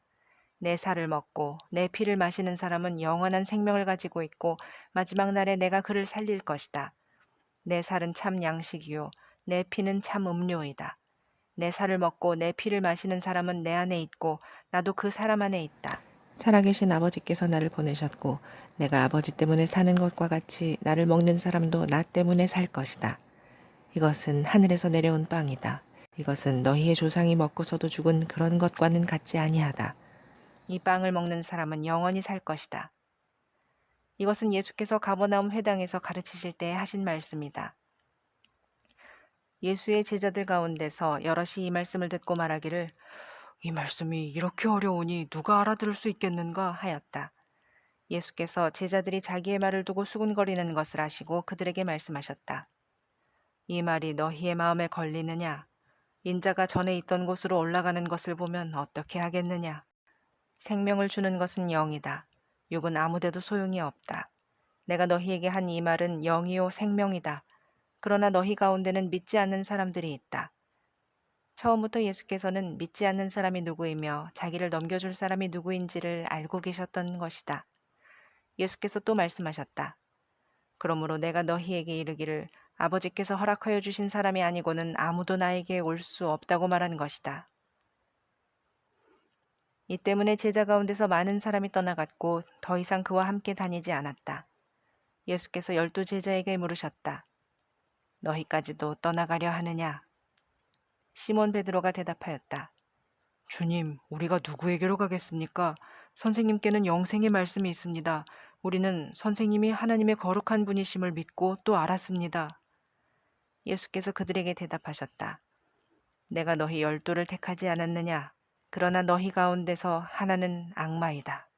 내 살을 먹고 내 피를 마시는 사람은 영원한 생명을 가지고 있고 마지막 날에 내가 그를 살릴 것이다. 내 살은 참 양식이요 내 피는 참 음료이다. 내 살을 먹고 내 피를 마시는 사람은 내 안에 있고 나도 그 사람 안에 있다. 살아계신 아버지께서 나를 보내셨고 내가 아버지 때문에 사는 것과 같이 나를 먹는 사람도 나 때문에 살 것이다. 이것은 하늘에서 내려온 빵이다. 이것은 너희의 조상이 먹고서도 죽은 그런 것과는 같지 아니하다. 이 빵을 먹는 사람은 영원히 살 것이다. 이것은 예수께서 가버나움 회당에서 가르치실 때 하신 말씀이다. 예수의 제자들 가운데서 여럿이 이 말씀을 듣고 말하기를 이 말씀이 이렇게 어려우니 누가 알아들을 수 있겠는가 하였다. 예수께서 제자들이 자기의 말을 두고 수군거리는 것을 아시고 그들에게 말씀하셨다. 이 말이 너희의 마음에 걸리느냐? 인자가 전에 있던 곳으로 올라가는 것을 보면 어떻게 하겠느냐? 생명을 주는 것은 영이다. 육은 아무데도 소용이 없다. 내가 너희에게 한 이 말은 영이요 생명이다. 그러나 너희 가운데는 믿지 않는 사람들이 있다. 처음부터 예수께서는 믿지 않는 사람이 누구이며 자기를 넘겨줄 사람이 누구인지를 알고 계셨던 것이다. 예수께서 또 말씀하셨다. 그러므로 내가 너희에게 이르기를 아버지께서 허락하여 주신 사람이 아니고는 아무도 나에게 올 수 없다고 말한 것이다. 이 때문에 제자 가운데서 많은 사람이 떠나갔고 더 이상 그와 함께 다니지 않았다. 예수께서 12 제자에게 물으셨다. 너희까지도 떠나가려 하느냐? 시몬 베드로가 대답하였다. 주님, 우리가 누구에게로 가겠습니까? 선생님께는 영생의 말씀이 있습니다. 우리는 선생님이 하나님의 거룩한 분이심을 믿고 또 알았습니다. 예수께서 그들에게 대답하셨다. 내가 너희 12를 택하지 않았느냐? 그러나 너희 가운데서 하나는 악마이다.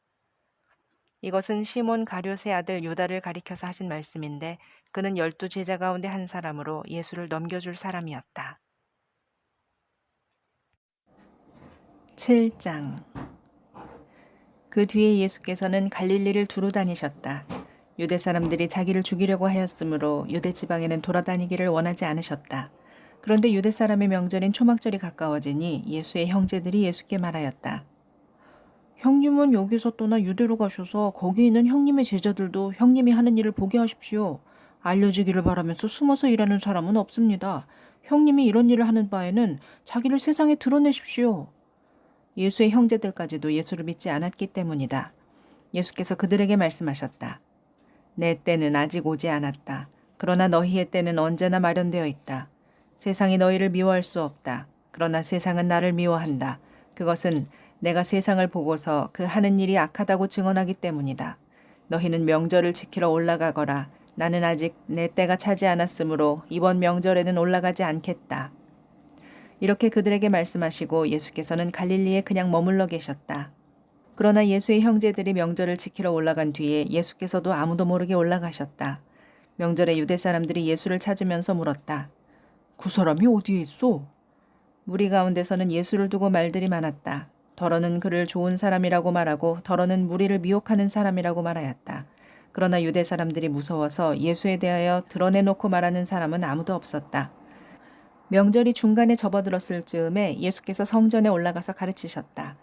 이것은 시몬 가룟의 아들 유다를 가리켜서 하신 말씀인데 그는 12 제자 가운데 한 사람으로 예수를 넘겨줄 사람이었다. 7장. 그 뒤에 예수께서는 갈릴리를 두루 다니셨다. 유대 사람들이 자기를 죽이려고 하였으므로 유대 지방에는 돌아다니기를 원하지 않으셨다. 그런데 유대 사람의 명절인 초막절이 가까워지니 예수의 형제들이 예수께 말하였다. 형님은 여기서 떠나 유대로 가셔서 거기 있는 형님의 제자들도 형님이 하는 일을 보게 하십시오. 알려지기를 바라면서 숨어서 일하는 사람은 없습니다. 형님이 이런 일을 하는 바에는 자기를 세상에 드러내십시오. 예수의 형제들까지도 예수를 믿지 않았기 때문이다. 예수께서 그들에게 말씀하셨다. 내 때는 아직 오지 않았다. 그러나 너희의 때는 언제나 마련되어 있다. 세상이 너희를 미워할 수 없다. 그러나 세상은 나를 미워한다. 그것은 내가 세상을 보고서 그 하는 일이 악하다고 증언하기 때문이다. 너희는 명절을 지키러 올라가거라. 나는 아직 내 때가 차지 않았으므로 이번 명절에는 올라가지 않겠다. 이렇게 그들에게 말씀하시고 예수께서는 갈릴리에 그냥 머물러 계셨다. 그러나 예수의 형제들이 명절을 지키러 올라간 뒤에 예수께서도 아무도 모르게 올라가셨다. 명절에 유대 사람들이 예수를 찾으면서 물었다. 그 사람이 어디에 있어? 무리 가운데서는 예수를 두고 말들이 많았다. 더러는 그를 좋은 사람이라고 말하고 더러는 무리를 미혹하는 사람이라고 말하였다. 그러나 유대 사람들이 무서워서 예수에 대하여 드러내놓고 말하는 사람은 아무도 없었다. 명절이 중간에 접어들었을 즈음에 예수께서 성전에 올라가서 가르치셨다.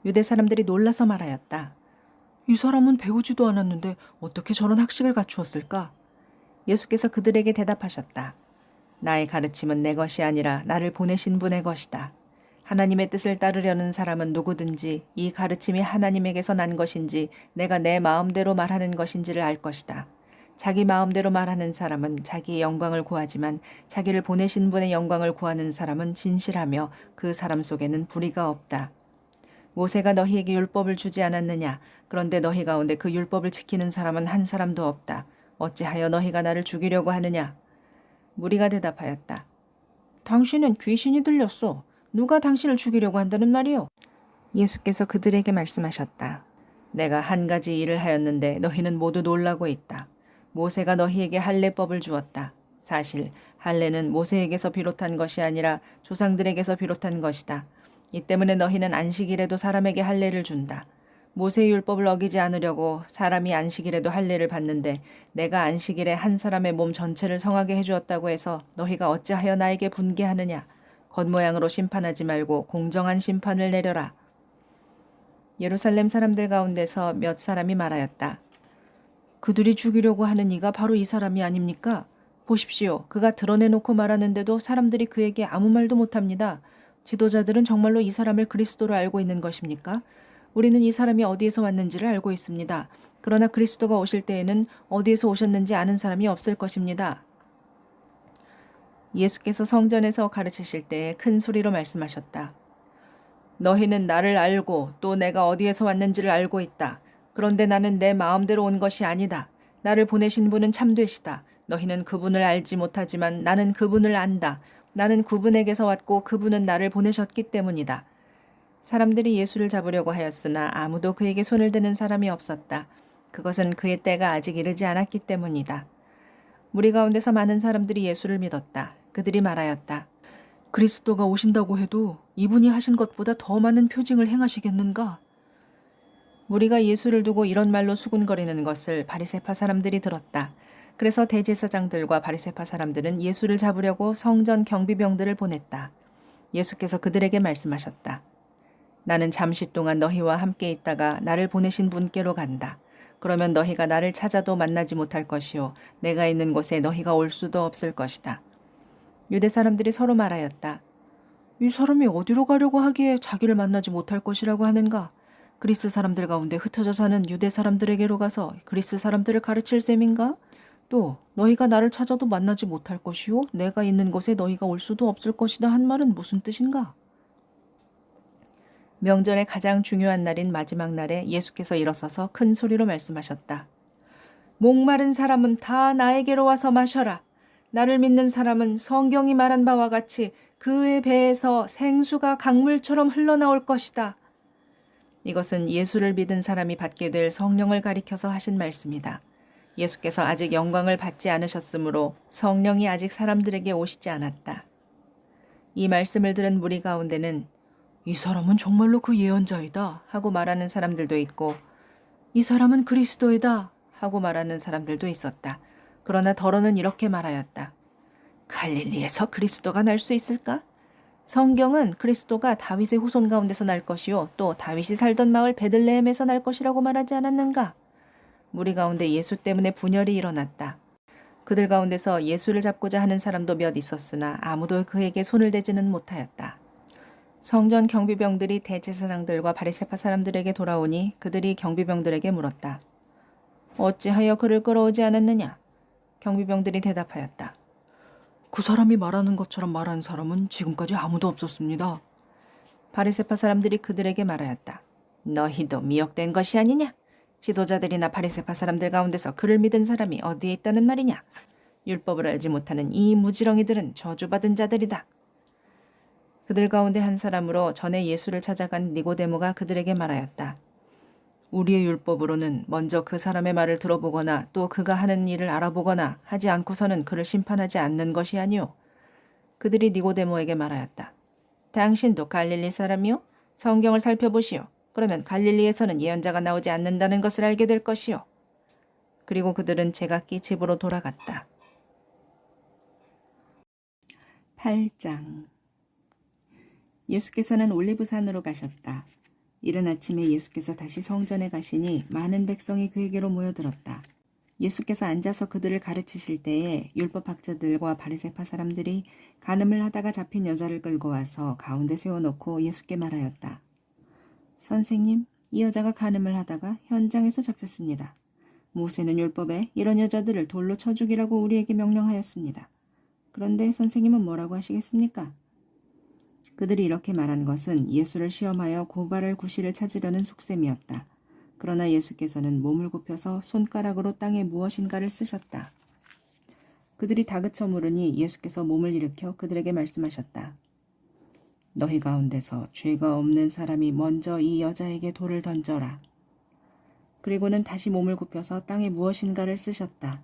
유대 사람들이 놀라서 말하였다. 이 사람은 배우지도 않았는데 어떻게 저런 학식을 갖추었을까? 예수께서 그들에게 대답하셨다. 나의 가르침은 내 것이 아니라 나를 보내신 분의 것이다. 하나님의 뜻을 따르려는 사람은 누구든지 이 가르침이 하나님에게서 난 것인지 내가 내 마음대로 말하는 것인지를 알 것이다. 자기 마음대로 말하는 사람은 자기의 영광을 구하지만 자기를 보내신 분의 영광을 구하는 사람은 진실하며 그 사람 속에는 불의가 없다. 모세가 너희에게 율법을 주지 않았느냐? 그런데 너희 가운데 그 율법을 지키는 사람은 한 사람도 없다. 어찌하여 너희가 나를 죽이려고 하느냐? 무리가 대답하였다. 당신은 귀신이 들렸어. 누가 당신을 죽이려고 한다는 말이요? 예수께서 그들에게 말씀하셨다. 내가 한 가지 일을 하였는데 너희는 모두 놀라고 있다. 모세가 너희에게 할례법을 주었다. 사실 할례는 모세에게서 비롯한 것이 아니라 조상들에게서 비롯한 것이다. 이 때문에 너희는 안식일에도 사람에게 할례를 준다. 모세의 율법을 어기지 않으려고 사람이 안식일에도 할례를 받는데 내가 안식일에 한 사람의 몸 전체를 성하게 해주었다고 해서 너희가 어찌하여 나에게 분개하느냐. 겉모양으로 심판하지 말고 공정한 심판을 내려라. 예루살렘 사람들 가운데서 몇 사람이 말하였다. 그들이 죽이려고 하는 이가 바로 이 사람이 아닙니까? 보십시오. 그가 드러내놓고 말하는데도 사람들이 그에게 아무 말도 못합니다. 지도자들은 정말로 이 사람을 그리스도로 알고 있는 것입니까? 우리는 이 사람이 어디에서 왔는지를 알고 있습니다. 그러나 그리스도가 오실 때에는 어디에서 오셨는지 아는 사람이 없을 것입니다. 예수께서 성전에서 가르치실 때 큰 소리로 말씀하셨다. 너희는 나를 알고 또 내가 어디에서 왔는지를 알고 있다. 그런데 나는 내 마음대로 온 것이 아니다. 나를 보내신 분은 참되시다. 너희는 그분을 알지 못하지만 나는 그분을 안다. 나는 그분에게서 왔고 그분은 나를 보내셨기 때문이다. 사람들이 예수를 잡으려고 하였으나 아무도 그에게 손을 대는 사람이 없었다. 그것은 그의 때가 아직 이르지 않았기 때문이다. 무리 가운데서 많은 사람들이 예수를 믿었다. 그들이 말하였다. 그리스도가 오신다고 해도 이분이 하신 것보다 더 많은 표징을 행하시겠는가? 무리가 예수를 두고 이런 말로 수군거리는 것을 바리새파 사람들이 들었다. 그래서 대제사장들과 바리새파 사람들은 예수를 잡으려고 성전 경비병들을 보냈다. 예수께서 그들에게 말씀하셨다. 나는 잠시 동안 너희와 함께 있다가 나를 보내신 분께로 간다. 그러면 너희가 나를 찾아도 만나지 못할 것이요 내가 있는 곳에 너희가 올 수도 없을 것이다. 유대 사람들이 서로 말하였다. 이 사람이 어디로 가려고 하기에 자기를 만나지 못할 것이라고 하는가? 그리스 사람들 가운데 흩어져 사는 유대 사람들에게로 가서 그리스 사람들을 가르칠 셈인가? 또 너희가 나를 찾아도 만나지 못할 것이요 내가 있는 곳에 너희가 올 수도 없을 것이다 한 말은 무슨 뜻인가? 명절의 가장 중요한 날인 마지막 날에 예수께서 일어서서 큰 소리로 말씀하셨다. 목마른 사람은 다 나에게로 와서 마셔라. 나를 믿는 사람은 성경이 말한 바와 같이 그의 배에서 생수가 강물처럼 흘러나올 것이다. 이것은 예수를 믿은 사람이 받게 될 성령을 가리켜서 하신 말씀이다. 예수께서 아직 영광을 받지 않으셨으므로 성령이 아직 사람들에게 오시지 않았다. 이 말씀을 들은 무리 가운데는 이 사람은 정말로 그 예언자이다 하고 말하는 사람들도 있고 이 사람은 그리스도이다 하고 말하는 사람들도 있었다. 그러나 더러는 이렇게 말하였다. 갈릴리에서 그리스도가 날 수 있을까? 성경은 그리스도가 다윗의 후손 가운데서 날 것이요 또 다윗이 살던 마을 베들레헴에서 날 것이라고 말하지 않았는가? 무리 가운데 예수 때문에 분열이 일어났다. 그들 가운데서 예수를 잡고자 하는 사람도 몇 있었으나 아무도 그에게 손을 대지는 못하였다. 성전 경비병들이 대제사장들과 바리새파 사람들에게 돌아오니 그들이 경비병들에게 물었다. 어찌하여 그를 끌어오지 않았느냐? 경비병들이 대답하였다. 그 사람이 말하는 것처럼 말한 사람은 지금까지 아무도 없었습니다. 바리새파 사람들이 그들에게 말하였다. 너희도 미혹된 것이 아니냐? 지도자들이나 바리새파 사람들 가운데서 그를 믿은 사람이 어디에 있다는 말이냐? 율법을 알지 못하는 이 무지렁이들은 저주받은 자들이다. 그들 가운데 한 사람으로 전에 예수를 찾아간 니고데모가 그들에게 말하였다. 우리의 율법으로는 먼저 그 사람의 말을 들어보거나 또 그가 하는 일을 알아보거나 하지 않고서는 그를 심판하지 않는 것이 아니오. 그들이 니고데모에게 말하였다. 당신도 갈릴리 사람이요? 성경을 살펴보시오. 그러면 갈릴리에서는 예언자가 나오지 않는다는 것을 알게 될 것이오. 그리고 그들은 제각기 집으로 돌아갔다. 8장 예수께서는 올리브산으로 가셨다. 이른 아침에 예수께서 다시 성전에 가시니 많은 백성이 그에게로 모여들었다. 예수께서 앉아서 그들을 가르치실 때에 율법학자들과 바리새파 사람들이 간음을 하다가 잡힌 여자를 끌고 와서 가운데 세워놓고 예수께 말하였다. 선생님, 이 여자가 간음을 하다가 현장에서 잡혔습니다. 모세는 율법에 이런 여자들을 돌로 쳐 죽이라고 우리에게 명령하였습니다. 그런데 선생님은 뭐라고 하시겠습니까? 그들이 이렇게 말한 것은 예수를 시험하여 고발할 구실을 찾으려는 속셈이었다. 그러나 예수께서는 몸을 굽혀서 손가락으로 땅에 무엇인가를 쓰셨다. 그들이 다그쳐 물으니 예수께서 몸을 일으켜 그들에게 말씀하셨다. 너희 가운데서 죄가 없는 사람이 먼저 이 여자에게 돌을 던져라. 그리고는 다시 몸을 굽혀서 땅에 무엇인가를 쓰셨다.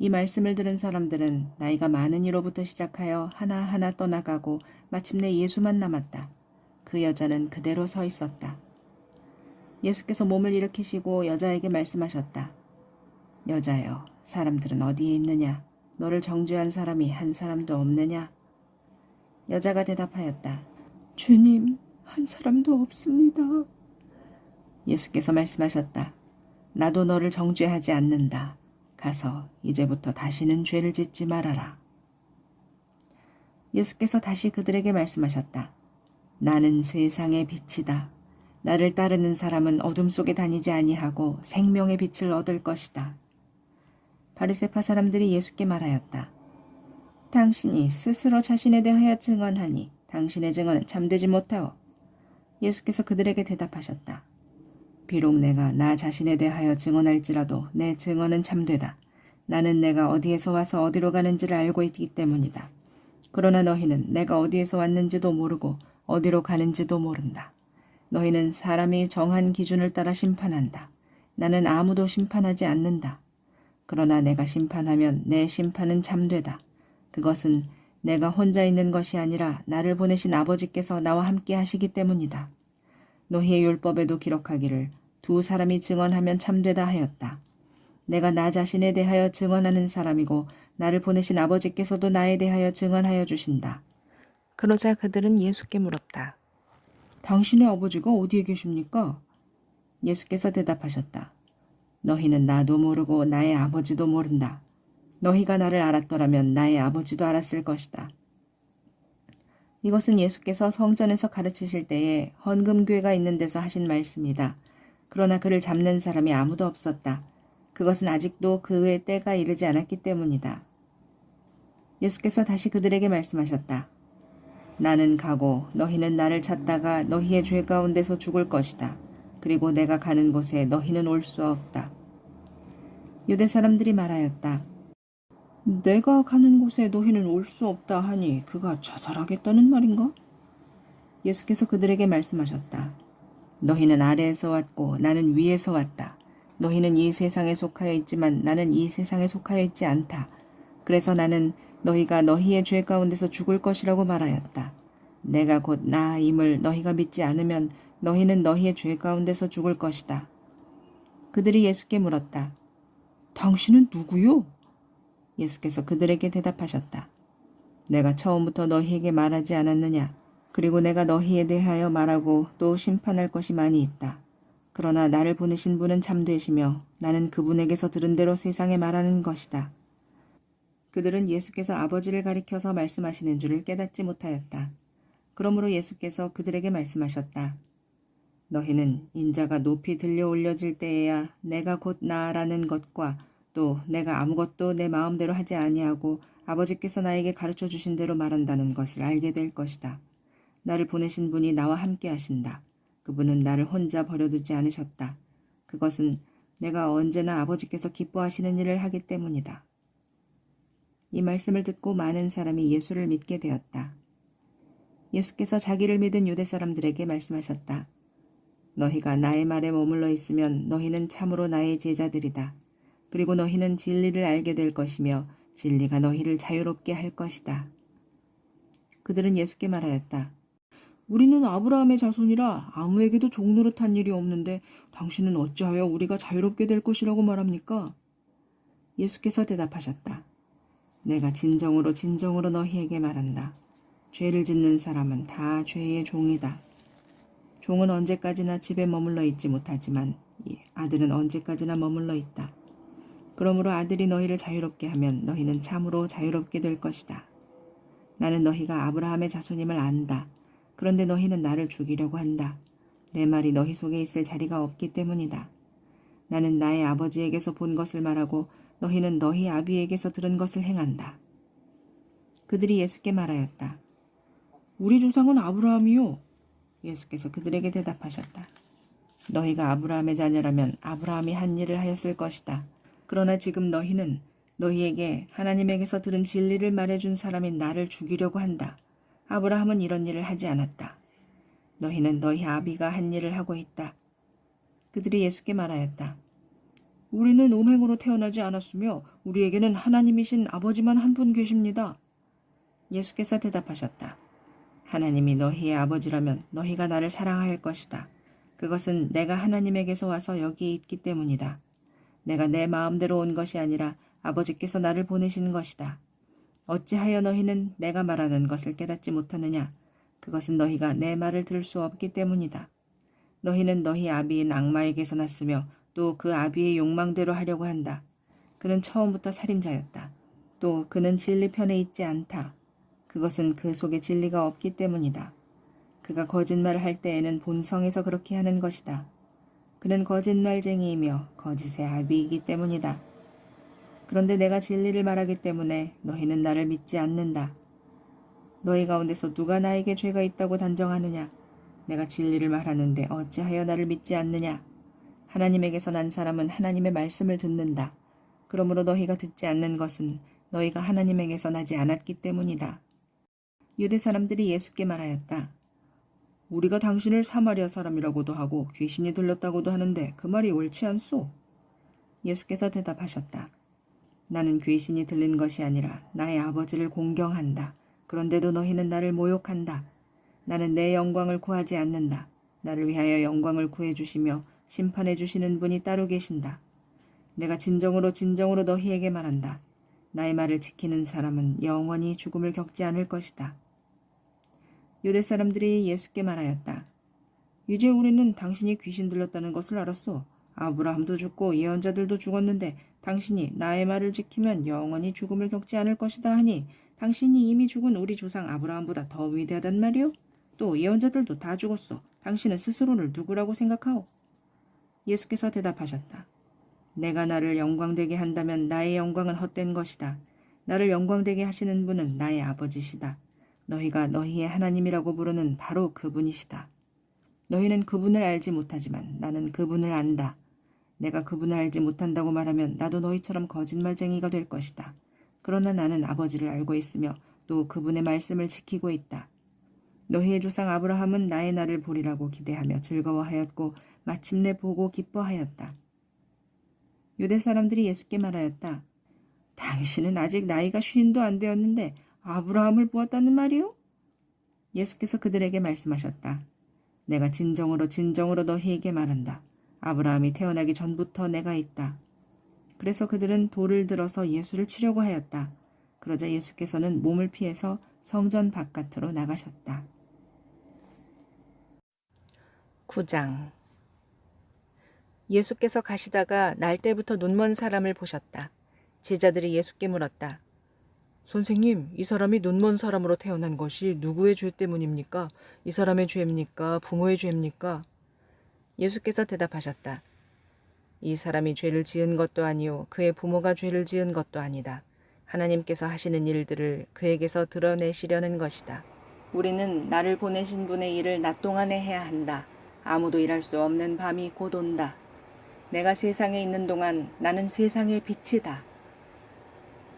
이 말씀을 들은 사람들은 나이가 많은 이로부터 시작하여 하나하나 떠나가고 마침내 예수만 남았다. 그 여자는 그대로 서 있었다. 예수께서 몸을 일으키시고 여자에게 말씀하셨다. 여자여, 사람들은 어디에 있느냐? 너를 정죄한 사람이 한 사람도 없느냐? 여자가 대답하였다. 주님, 한 사람도 없습니다. 예수께서 말씀하셨다. 나도 너를 정죄하지 않는다. 가서 이제부터 다시는 죄를 짓지 말아라. 예수께서 다시 그들에게 말씀하셨다. 나는 세상의 빛이다. 나를 따르는 사람은 어둠 속에 다니지 아니하고 생명의 빛을 얻을 것이다. 바리새파 사람들이 예수께 말하였다. 당신이 스스로 자신에 대하여 증언하니 당신의 증언은 참되지 못하오. 예수께서 그들에게 대답하셨다. 비록 내가 나 자신에 대하여 증언할지라도 내 증언은 참되다. 나는 내가 어디에서 와서 어디로 가는지를 알고 있기 때문이다. 그러나 너희는 내가 어디에서 왔는지도 모르고 어디로 가는지도 모른다. 너희는 사람이 정한 기준을 따라 심판한다. 나는 아무도 심판하지 않는다. 그러나 내가 심판하면 내 심판은 참되다. 그것은 내가 혼자 있는 것이 아니라 나를 보내신 아버지께서 나와 함께 하시기 때문이다. 너희의 율법에도 기록하기를 두 사람이 증언하면 참되다 하였다. 내가 나 자신에 대하여 증언하는 사람이고 나를 보내신 아버지께서도 나에 대하여 증언하여 주신다. 그러자 그들은 예수께 물었다. 당신의 아버지가 어디에 계십니까? 예수께서 대답하셨다. 너희는 나도 모르고 나의 아버지도 모른다. 너희가 나를 알았더라면 나의 아버지도 알았을 것이다. 이것은 예수께서 성전에서 가르치실 때에 헌금궤가 있는 데서 하신 말씀이다. 그러나 그를 잡는 사람이 아무도 없었다. 그것은 아직도 그의 때가 이르지 않았기 때문이다. 예수께서 다시 그들에게 말씀하셨다. 나는 가고 너희는 나를 찾다가 너희의 죄 가운데서 죽을 것이다. 그리고 내가 가는 곳에 너희는 올 수 없다. 유대 사람들이 말하였다. 내가 가는 곳에 너희는 올 수 없다 하니 그가 자살하겠다는 말인가? 예수께서 그들에게 말씀하셨다. 너희는 아래에서 왔고 나는 위에서 왔다. 너희는 이 세상에 속하여 있지만 나는 이 세상에 속하여 있지 않다. 그래서 나는 너희가 너희의 죄 가운데서 죽을 것이라고 말하였다. 내가 곧 나임을 너희가 믿지 않으면 너희는 너희의 죄 가운데서 죽을 것이다. 그들이 예수께 물었다. 당신은 누구요? 예수께서 그들에게 대답하셨다. 내가 처음부터 너희에게 말하지 않았느냐? 그리고 내가 너희에 대하여 말하고 또 심판할 것이 많이 있다. 그러나 나를 보내신 분은 참되시며 나는 그분에게서 들은 대로 세상에 말하는 것이다. 그들은 예수께서 아버지를 가리켜서 말씀하시는 줄을 깨닫지 못하였다. 그러므로 예수께서 그들에게 말씀하셨다. 너희는 인자가 높이 들려 올려질 때에야 내가 곧 나라는 것과 또 내가 아무것도 내 마음대로 하지 아니하고 아버지께서 나에게 가르쳐 주신 대로 말한다는 것을 알게 될 것이다. 나를 보내신 분이 나와 함께 하신다. 그분은 나를 혼자 버려두지 않으셨다. 그것은 내가 언제나 아버지께서 기뻐하시는 일을 하기 때문이다. 이 말씀을 듣고 많은 사람이 예수를 믿게 되었다. 예수께서 자기를 믿은 유대 사람들에게 말씀하셨다. 너희가 나의 말에 머물러 있으면 너희는 참으로 나의 제자들이다. 그리고 너희는 진리를 알게 될 것이며 진리가 너희를 자유롭게 할 것이다. 그들은 예수께 말하였다. 우리는 아브라함의 자손이라 아무에게도 종노릇한 일이 없는데 당신은 어찌하여 우리가 자유롭게 될 것이라고 말합니까? 예수께서 대답하셨다. 내가 진정으로 너희에게 말한다. 죄를 짓는 사람은 다 죄의 종이다. 종은 언제까지나 집에 머물러 있지 못하지만 아들은 언제까지나 머물러 있다. 그러므로 아들이 너희를 자유롭게 하면 너희는 참으로 자유롭게 될 것이다. 나는 너희가 아브라함의 자손임을 안다. 그런데 너희는 나를 죽이려고 한다. 내 말이 너희 속에 있을 자리가 없기 때문이다. 나는 나의 아버지에게서 본 것을 말하고 너희는 너희 아비에게서 들은 것을 행한다. 그들이 예수께 말하였다. 우리 조상은 아브라함이요. 예수께서 그들에게 대답하셨다. 너희가 아브라함의 자녀라면 아브라함이 한 일을 하였을 것이다. 그러나 지금 너희는 너희에게 하나님에게서 들은 진리를 말해준 사람인 나를 죽이려고 한다. 아브라함은 이런 일을 하지 않았다. 너희는 너희 아비가 한 일을 하고 있다. 그들이 예수께 말하였다. 우리는 음행으로 태어나지 않았으며 우리에게는 하나님이신 아버지만 한 분 계십니다. 예수께서 대답하셨다. 하나님이 너희의 아버지라면 너희가 나를 사랑할 것이다. 그것은 내가 하나님에게서 와서 여기 있기 때문이다. 내가 내 마음대로 온 것이 아니라 아버지께서 나를 보내신 것이다. 어찌하여 너희는 내가 말하는 것을 깨닫지 못하느냐? 그것은 너희가 내 말을 들을 수 없기 때문이다. 너희는 너희 아비인 악마에게서 났으며 또 그 아비의 욕망대로 하려고 한다. 그는 처음부터 살인자였다. 또 그는 진리 편에 있지 않다. 그것은 그 속에 진리가 없기 때문이다. 그가 거짓말을 할 때에는 본성에서 그렇게 하는 것이다. 그는 거짓말쟁이이며 거짓의 아비이기 때문이다. 그런데 내가 진리를 말하기 때문에 너희는 나를 믿지 않는다. 너희 가운데서 누가 나에게 죄가 있다고 단정하느냐? 내가 진리를 말하는데 어찌하여 나를 믿지 않느냐? 하나님에게서 난 사람은 하나님의 말씀을 듣는다. 그러므로 너희가 듣지 않는 것은 너희가 하나님에게서 나지 않았기 때문이다. 유대 사람들이 예수께 말하였다. 우리가 당신을 사마리아 사람이라고도 하고 귀신이 들렸다고도 하는데 그 말이 옳지 않소? 예수께서 대답하셨다. 나는 귀신이 들린 것이 아니라 나의 아버지를 공경한다. 그런데도 너희는 나를 모욕한다. 나는 내 영광을 구하지 않는다. 나를 위하여 영광을 구해주시며 심판해 주시는 분이 따로 계신다. 내가 진정으로 너희에게 말한다. 나의 말을 지키는 사람은 영원히 죽음을 겪지 않을 것이다. 유대 사람들이 예수께 말하였다. 이제 우리는 당신이 귀신 들렸다는 것을 알았소. 아브라함도 죽고 예언자들도 죽었는데 당신이 나의 말을 지키면 영원히 죽음을 겪지 않을 것이다 하니 당신이 이미 죽은 우리 조상 아브라함보다 더 위대하단 말이오? 또 예언자들도 다 죽었소. 당신은 스스로를 누구라고 생각하오? 예수께서 대답하셨다. 내가 나를 영광되게 한다면 나의 영광은 헛된 것이다. 나를 영광되게 하시는 분은 나의 아버지시다. 너희가 너희의 하나님이라고 부르는 바로 그분이시다. 너희는 그분을 알지 못하지만 나는 그분을 안다. 내가 그분을 알지 못한다고 말하면 나도 너희처럼 거짓말쟁이가 될 것이다. 그러나 나는 아버지를 알고 있으며 또 그분의 말씀을 지키고 있다. 너희의 조상 아브라함은 나의 날을 보리라고 기대하며 즐거워하였고 마침내 보고 기뻐하였다. 유대 사람들이 예수께 말하였다. 당신은 아직 나이가 50도 안 되었는데 아브라함을 보았다는 말이오? 예수께서 그들에게 말씀하셨다. 내가 진정으로 너희에게 말한다. 아브라함이 태어나기 전부터 내가 있다. 그래서 그들은 돌을 들어서 예수를 치려고 하였다. 그러자 예수께서는 몸을 피해서 성전 바깥으로 나가셨다. 9장. 예수께서 가시다가 날때부터 눈먼 사람을 보셨다. 제자들이 예수께 물었다. 선생님, 이 사람이 눈먼 사람으로 태어난 것이 누구의 죄 때문입니까? 이 사람의 죄입니까? 부모의 죄입니까? 예수께서 대답하셨다. 이 사람이 죄를 지은 것도 아니요 그의 부모가 죄를 지은 것도 아니다. 하나님께서 하시는 일들을 그에게서 드러내시려는 것이다. 우리는 나를 보내신 분의 일을 낮 동안에 해야 한다. 아무도 일할 수 없는 밤이 곧 온다. 내가 세상에 있는 동안 나는 세상의 빛이다.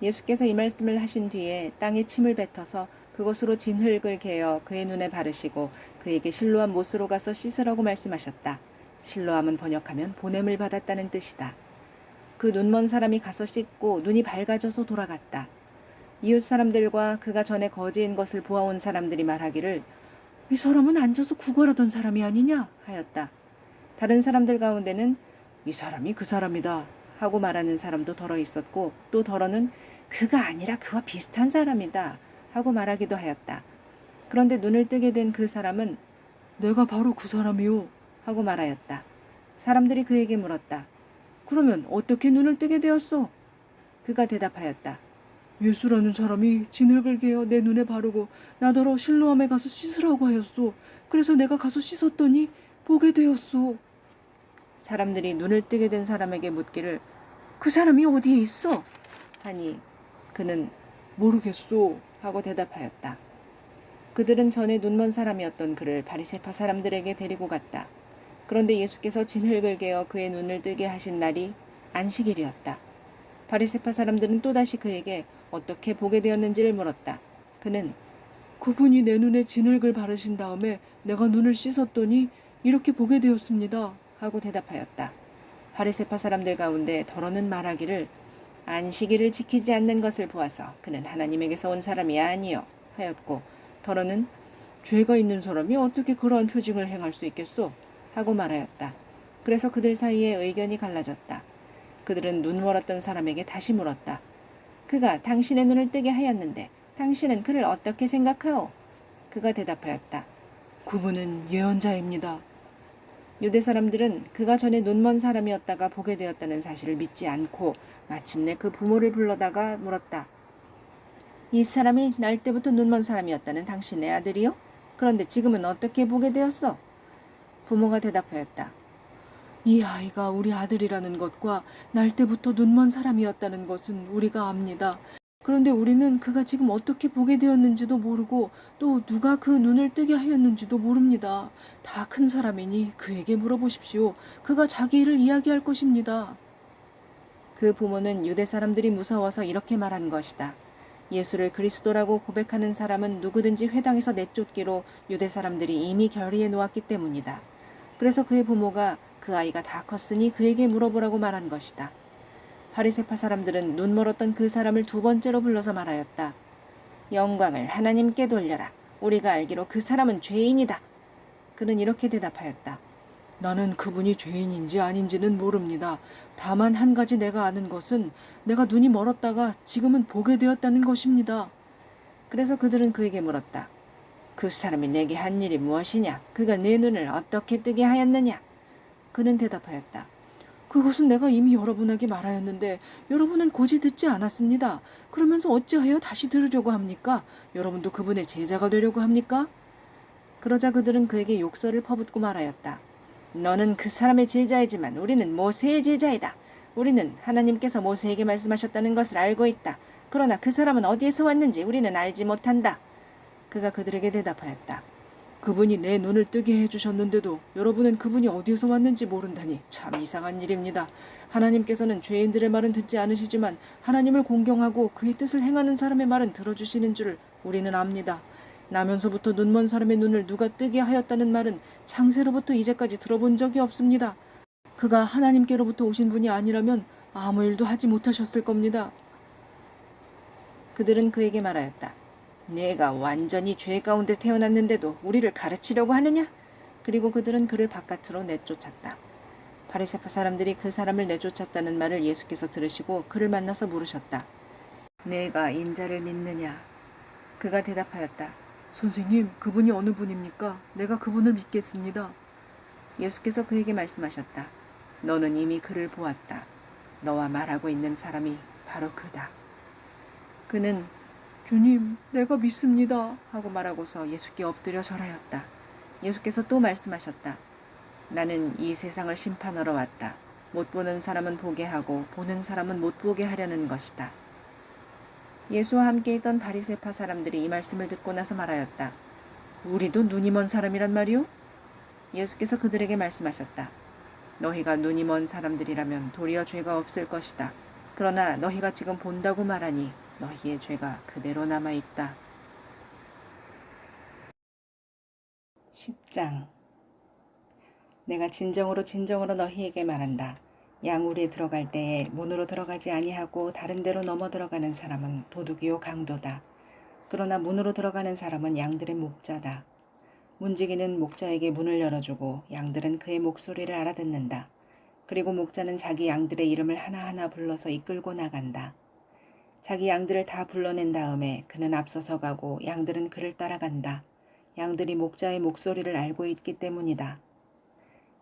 예수께서 이 말씀을 하신 뒤에 땅에 침을 뱉어서 그것으로 진흙을 개어 그의 눈에 바르시고 그에게 실로암 못으로 가서 씻으라고 말씀하셨다. 실로암은 번역하면 보냄을 받았다는 뜻이다. 그 눈먼 사람이 가서 씻고 눈이 밝아져서 돌아갔다. 이웃 사람들과 그가 전에 거지인 것을 보아온 사람들이 말하기를 이 사람은 앉아서 구걸하던 사람이 아니냐 하였다. 다른 사람들 가운데는 이 사람이 그 사람이다 하고 말하는 사람도 덜어 있었고 또 덜어는 그가 아니라 그와 비슷한 사람이다 하고 말하기도 하였다. 그런데 눈을 뜨게 된 그 사람은 내가 바로 그 사람이요 하고 말하였다. 사람들이 그에게 물었다. 그러면 어떻게 눈을 뜨게 되었소? 그가 대답하였다. 예수라는 사람이 진흙을 개어 내 눈에 바르고 나더러 실로암에 가서 씻으라고 하였소. 그래서 내가 가서 씻었더니 보게 되었소. 사람들이 눈을 뜨게 된 사람에게 묻기를 그 사람이 어디에 있어? 하니 그는 모르겠소 하고 대답하였다. 그들은 전에 눈먼 사람이었던 그를 바리새파 사람들에게 데리고 갔다. 그런데 예수께서 진흙을 개어 그의 눈을 뜨게 하신 날이 안식일이었다. 바리새파 사람들은 또다시 그에게 어떻게 보게 되었는지를 물었다. 그는 그분이 내 눈에 진흙을 바르신 다음에 내가 눈을 씻었더니 이렇게 보게 되었습니다 하고 대답하였다. 바리새파 사람들 가운데 더러는 말하기를 안식일을 지키지 않는 것을 보아서 그는 하나님에게서 온 사람이 아니요 하였고 더러는 죄가 있는 사람이 어떻게 그러한 표징을 행할 수 있겠소? 하고 말하였다. 그래서 그들 사이에 의견이 갈라졌다. 그들은 눈 멀었던 사람에게 다시 물었다. 그가 당신의 눈을 뜨게 하였는데 당신은 그를 어떻게 생각하오? 그가 대답하였다. 그분은 예언자입니다. 유대 사람들은 그가 전에 눈먼 사람이었다가 보게 되었다는 사실을 믿지 않고 마침내 그 부모를 불러다가 물었다. 이 사람이 날 때부터 눈먼 사람이었다는 당신의 아들이요? 그런데 지금은 어떻게 보게 되었어? 부모가 대답하였다. 이 아이가 우리 아들이라는 것과 날 때부터 눈먼 사람이었다는 것은 우리가 압니다. 그런데 우리는 그가 지금 어떻게 보게 되었는지도 모르고 또 누가 그 눈을 뜨게 하였는지도 모릅니다. 다 큰 사람이니 그에게 물어보십시오. 그가 자기 일을 이야기할 것입니다. 그 부모는 유대 사람들이 무서워서 이렇게 말한 것이다. 예수를 그리스도라고 고백하는 사람은 누구든지 회당에서 내쫓기로 유대 사람들이 이미 결의해 놓았기 때문이다. 그래서 그의 부모가 그 아이가 다 컸으니 그에게 물어보라고 말한 것이다. 바리새파 사람들은 눈 멀었던 그 사람을 두 번째로 불러서 말하였다. 영광을 하나님께 돌려라. 우리가 알기로 그 사람은 죄인이다. 그는 이렇게 대답하였다. 나는 그분이 죄인인지 아닌지는 모릅니다. 다만 한 가지 내가 아는 것은 내가 눈이 멀었다가 지금은 보게 되었다는 것입니다. 그래서 그들은 그에게 물었다. 그 사람이 내게 한 일이 무엇이냐? 그가 내 눈을 어떻게 뜨게 하였느냐? 그는 대답하였다. 그것은 내가 이미 여러분에게 말하였는데 여러분은 고지 듣지 않았습니다. 그러면서 어찌하여 다시 들으려고 합니까? 여러분도 그분의 제자가 되려고 합니까? 그러자 그들은 그에게 욕설을 퍼붓고 말하였다. 너는 그 사람의 제자이지만 우리는 모세의 제자이다. 우리는 하나님께서 모세에게 말씀하셨다는 것을 알고 있다. 그러나 그 사람은 어디에서 왔는지 우리는 알지 못한다. 그가 그들에게 대답하였다. 그분이 내 눈을 뜨게 해주셨는데도 여러분은 그분이 어디서 왔는지 모른다니 참 이상한 일입니다. 하나님께서는 죄인들의 말은 듣지 않으시지만 하나님을 공경하고 그의 뜻을 행하는 사람의 말은 들어주시는 줄을 우리는 압니다. 나면서부터 눈먼 사람의 눈을 누가 뜨게 하였다는 말은 창세로부터 이제까지 들어본 적이 없습니다. 그가 하나님께로부터 오신 분이 아니라면 아무 일도 하지 못하셨을 겁니다. 그들은 그에게 말하였다. 내가 완전히 죄 가운데 태어났는데도 우리를 가르치려고 하느냐? 그리고 그들은 그를 바깥으로 내쫓았다. 바리새파 사람들이 그 사람을 내쫓았다는 말을 예수께서 들으시고 그를 만나서 물으셨다. 내가 인자를 믿느냐? 그가 대답하였다. 선생님, 그분이 어느 분입니까? 내가 그분을 믿겠습니다. 예수께서 그에게 말씀하셨다. 너는 이미 그를 보았다. 너와 말하고 있는 사람이 바로 그다. 그는 주님, 내가 믿습니다. 하고 말하고서 예수께 엎드려 절하였다. 예수께서 또 말씀하셨다. 나는 이 세상을 심판하러 왔다. 못 보는 사람은 보게 하고 보는 사람은 못 보게 하려는 것이다. 예수와 함께 있던 바리새파 사람들이 이 말씀을 듣고 나서 말하였다. 우리도 눈이 먼 사람이란 말이오? 예수께서 그들에게 말씀하셨다. 너희가 눈이 먼 사람들이라면 도리어 죄가 없을 것이다. 그러나 너희가 지금 본다고 말하니 너희의 죄가 그대로 남아있다. 10장. 내가 진정으로 너희에게 말한다. 양우리에 들어갈 때에 문으로 들어가지 아니하고 다른 데로 넘어 들어가는 사람은 도둑이요 강도다. 그러나 문으로 들어가는 사람은 양들의 목자다. 문지기는 목자에게 문을 열어주고 양들은 그의 목소리를 알아듣는다. 그리고 목자는 자기 양들의 이름을 하나하나 불러서 이끌고 나간다. 자기 양들을 다 불러낸 다음에 그는 앞서서 가고 양들은 그를 따라간다. 양들이 목자의 목소리를 알고 있기 때문이다.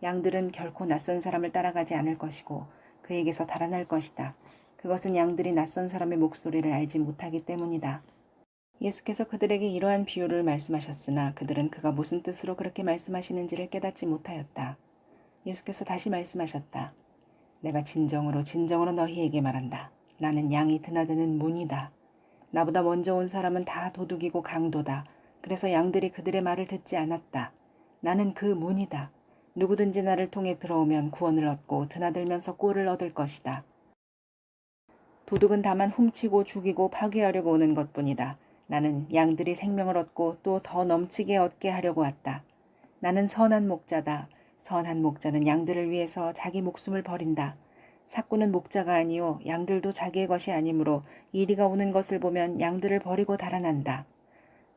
양들은 결코 낯선 사람을 따라가지 않을 것이고 그에게서 달아날 것이다. 그것은 양들이 낯선 사람의 목소리를 알지 못하기 때문이다. 예수께서 그들에게 이러한 비유를 말씀하셨으나 그들은 그가 무슨 뜻으로 그렇게 말씀하시는지를 깨닫지 못하였다. 예수께서 다시 말씀하셨다. 내가 진정으로 너희에게 말한다. 나는 양이 드나드는 문이다. 나보다 먼저 온 사람은 다 도둑이고 강도다. 그래서 양들이 그들의 말을 듣지 않았다. 나는 그 문이다. 누구든지 나를 통해 들어오면 구원을 얻고 드나들면서 꼴을 얻을 것이다. 도둑은 다만 훔치고 죽이고 파괴하려고 오는 것뿐이다. 나는 양들이 생명을 얻고 또 더 넘치게 얻게 하려고 왔다. 나는 선한 목자다. 선한 목자는 양들을 위해서 자기 목숨을 버린다. 삭구는 목자가 아니요 양들도 자기의 것이 아니므로 이리가 오는 것을 보면 양들을 버리고 달아난다.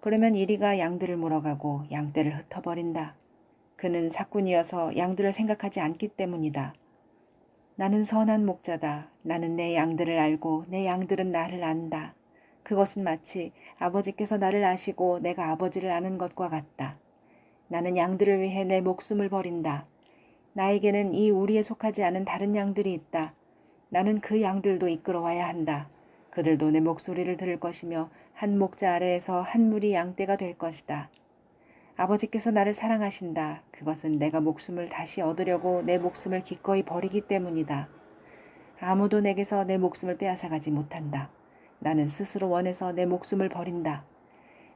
그러면 이리가 양들을 물어가고 양떼를 흩어버린다. 그는 삭군이어서 양들을 생각하지 않기 때문이다. 나는 선한 목자다. 나는 내 양들을 알고 내 양들은 나를 안다. 그것은 마치 아버지께서 나를 아시고 내가 아버지를 아는 것과 같다. 나는 양들을 위해 내 목숨을 버린다. 나에게는 이 우리에 속하지 않은 다른 양들이 있다. 나는 그 양들도 이끌어와야 한다. 그들도 내 목소리를 들을 것이며 한 목자 아래에서 한 무리 양떼가 될 것이다. 아버지께서 나를 사랑하신다. 그것은 내가 목숨을 다시 얻으려고 내 목숨을 기꺼이 버리기 때문이다. 아무도 내게서 내 목숨을 빼앗아가지 못한다. 나는 스스로 원해서 내 목숨을 버린다.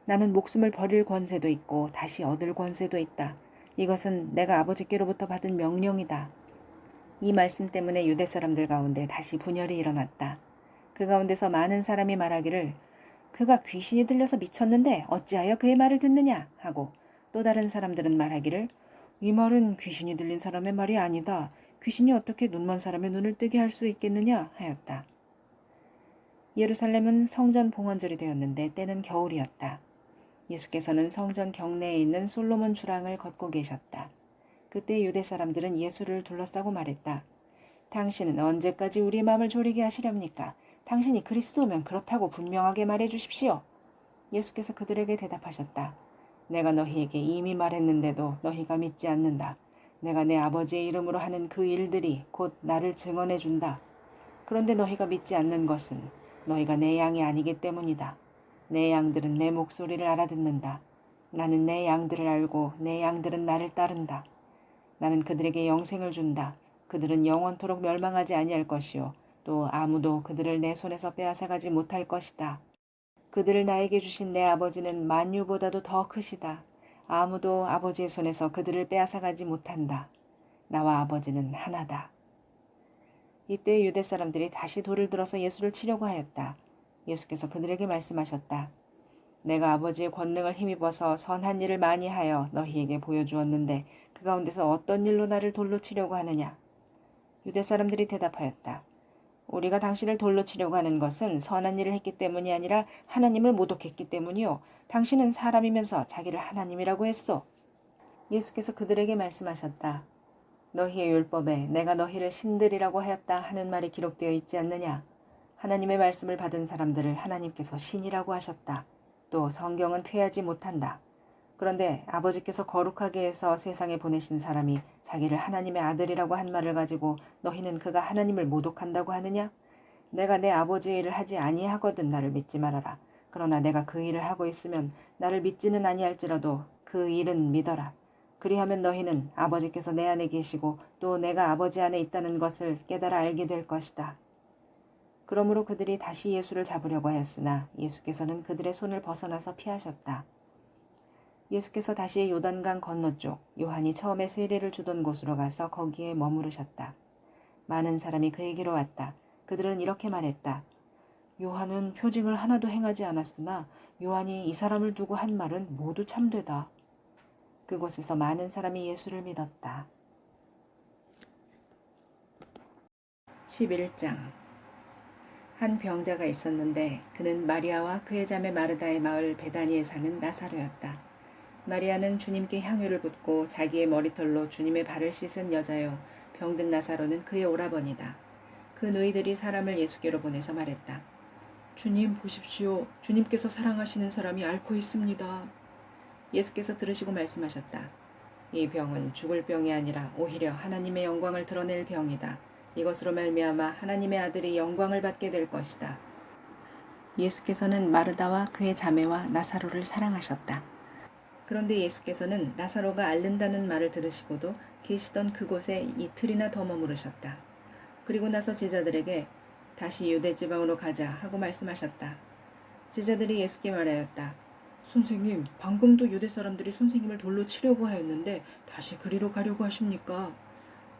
나는 목숨을 버릴 권세도 있고 다시 얻을 권세도 있다. 이것은 내가 아버지께로부터 받은 명령이다. 이 말씀 때문에 유대 사람들 가운데 다시 분열이 일어났다. 그 가운데서 많은 사람이 말하기를 그가 귀신이 들려서 미쳤는데 어찌하여 그의 말을 듣느냐 하고, 또 다른 사람들은 말하기를 이 말은 귀신이 들린 사람의 말이 아니다. 귀신이 어떻게 눈먼 사람의 눈을 뜨게 할 수 있겠느냐 하였다. 예루살렘은 성전 봉헌절이 되었는데 때는 겨울이었다. 예수께서는 성전 경내에 있는 솔로몬 주랑을 걷고 계셨다. 그때 유대 사람들은 예수를 둘러싸고 말했다. 당신은 언제까지 우리의 마음을 졸이게 하시렵니까? 당신이 그리스도면 그렇다고 분명하게 말해 주십시오. 예수께서 그들에게 대답하셨다. 내가 너희에게 이미 말했는데도 너희가 믿지 않는다. 내가 내 아버지의 이름으로 하는 그 일들이 곧 나를 증언해 준다. 그런데 너희가 믿지 않는 것은 너희가 내 양이 아니기 때문이다. 내 양들은 내 목소리를 알아듣는다. 나는 내 양들을 알고 내 양들은 나를 따른다. 나는 그들에게 영생을 준다. 그들은 영원토록 멸망하지 아니할 것이요 또 아무도 그들을 내 손에서 빼앗아가지 못할 것이다. 그들을 나에게 주신 내 아버지는 만유보다도 더 크시다. 아무도 아버지의 손에서 그들을 빼앗아가지 못한다. 나와 아버지는 하나다. 이때 유대 사람들이 다시 돌을 들어서 예수를 치려고 하였다. 예수께서 그들에게 말씀하셨다. 내가 아버지의 권능을 힘입어서 선한 일을 많이 하여 너희에게 보여주었는데 그 가운데서 어떤 일로 나를 돌로 치려고 하느냐? 유대 사람들이 대답하였다. 우리가 당신을 돌로 치려고 하는 것은 선한 일을 했기 때문이 아니라 하나님을 모독했기 때문이요. 당신은 사람이면서 자기를 하나님이라고 했소. 예수께서 그들에게 말씀하셨다. 너희의 율법에 내가 너희를 신들이라고 하였다 하는 말이 기록되어 있지 않느냐? 하나님의 말씀을 받은 사람들을 하나님께서 신이라고 하셨다. 또 성경은 폐하지 못한다. 그런데 아버지께서 거룩하게 해서 세상에 보내신 사람이 자기를 하나님의 아들이라고 한 말을 가지고 너희는 그가 하나님을 모독한다고 하느냐? 내가 내 아버지의 일을 하지 아니하거든 나를 믿지 말아라. 그러나 내가 그 일을 하고 있으면 나를 믿지는 아니할지라도 그 일은 믿어라. 그리하면 너희는 아버지께서 내 안에 계시고 또 내가 아버지 안에 있다는 것을 깨달아 알게 될 것이다. 그러므로 그들이 다시 예수를 잡으려고 하였으나 예수께서는 그들의 손을 벗어나서 피하셨다. 예수께서 다시 요단강 건너쪽 요한이 처음에 세례를 주던 곳으로 가서 거기에 머무르셨다. 많은 사람이 그에게로 왔다. 그들은 이렇게 말했다. 요한은 표징을 하나도 행하지 않았으나 요한이 이 사람을 두고 한 말은 모두 참되다. 그곳에서 많은 사람이 예수를 믿었다. 11장. 한 병자가 있었는데 그는 마리아와 그의 자매 마르다의 마을 베다니에 사는 나사로였다. 마리아는 주님께 향유를 붓고 자기의 머리털로 주님의 발을 씻은 여자요. 병든 나사로는 그의 오라버니다. 그 누이들이 사람을 예수께로 보내서 말했다. 주님 보십시오. 주님께서 사랑하시는 사람이 앓고 있습니다. 예수께서 들으시고 말씀하셨다. 이 병은 죽을 병이 아니라 오히려 하나님의 영광을 드러낼 병이다. 이것으로 말미암아 하나님의 아들이 영광을 받게 될 것이다. 예수께서는 마르다와 그의 자매와 나사로를 사랑하셨다. 그런데 예수께서는 나사로가 앓는다는 말을 들으시고도 계시던 그곳에 이틀이나 더 머무르셨다. 그리고 나서 제자들에게 다시 유대 지방으로 가자 하고 말씀하셨다. 제자들이 예수께 말하였다. 선생님, 방금도 유대 사람들이 선생님을 돌로 치려고 하였는데 다시 그리로 가려고 하십니까?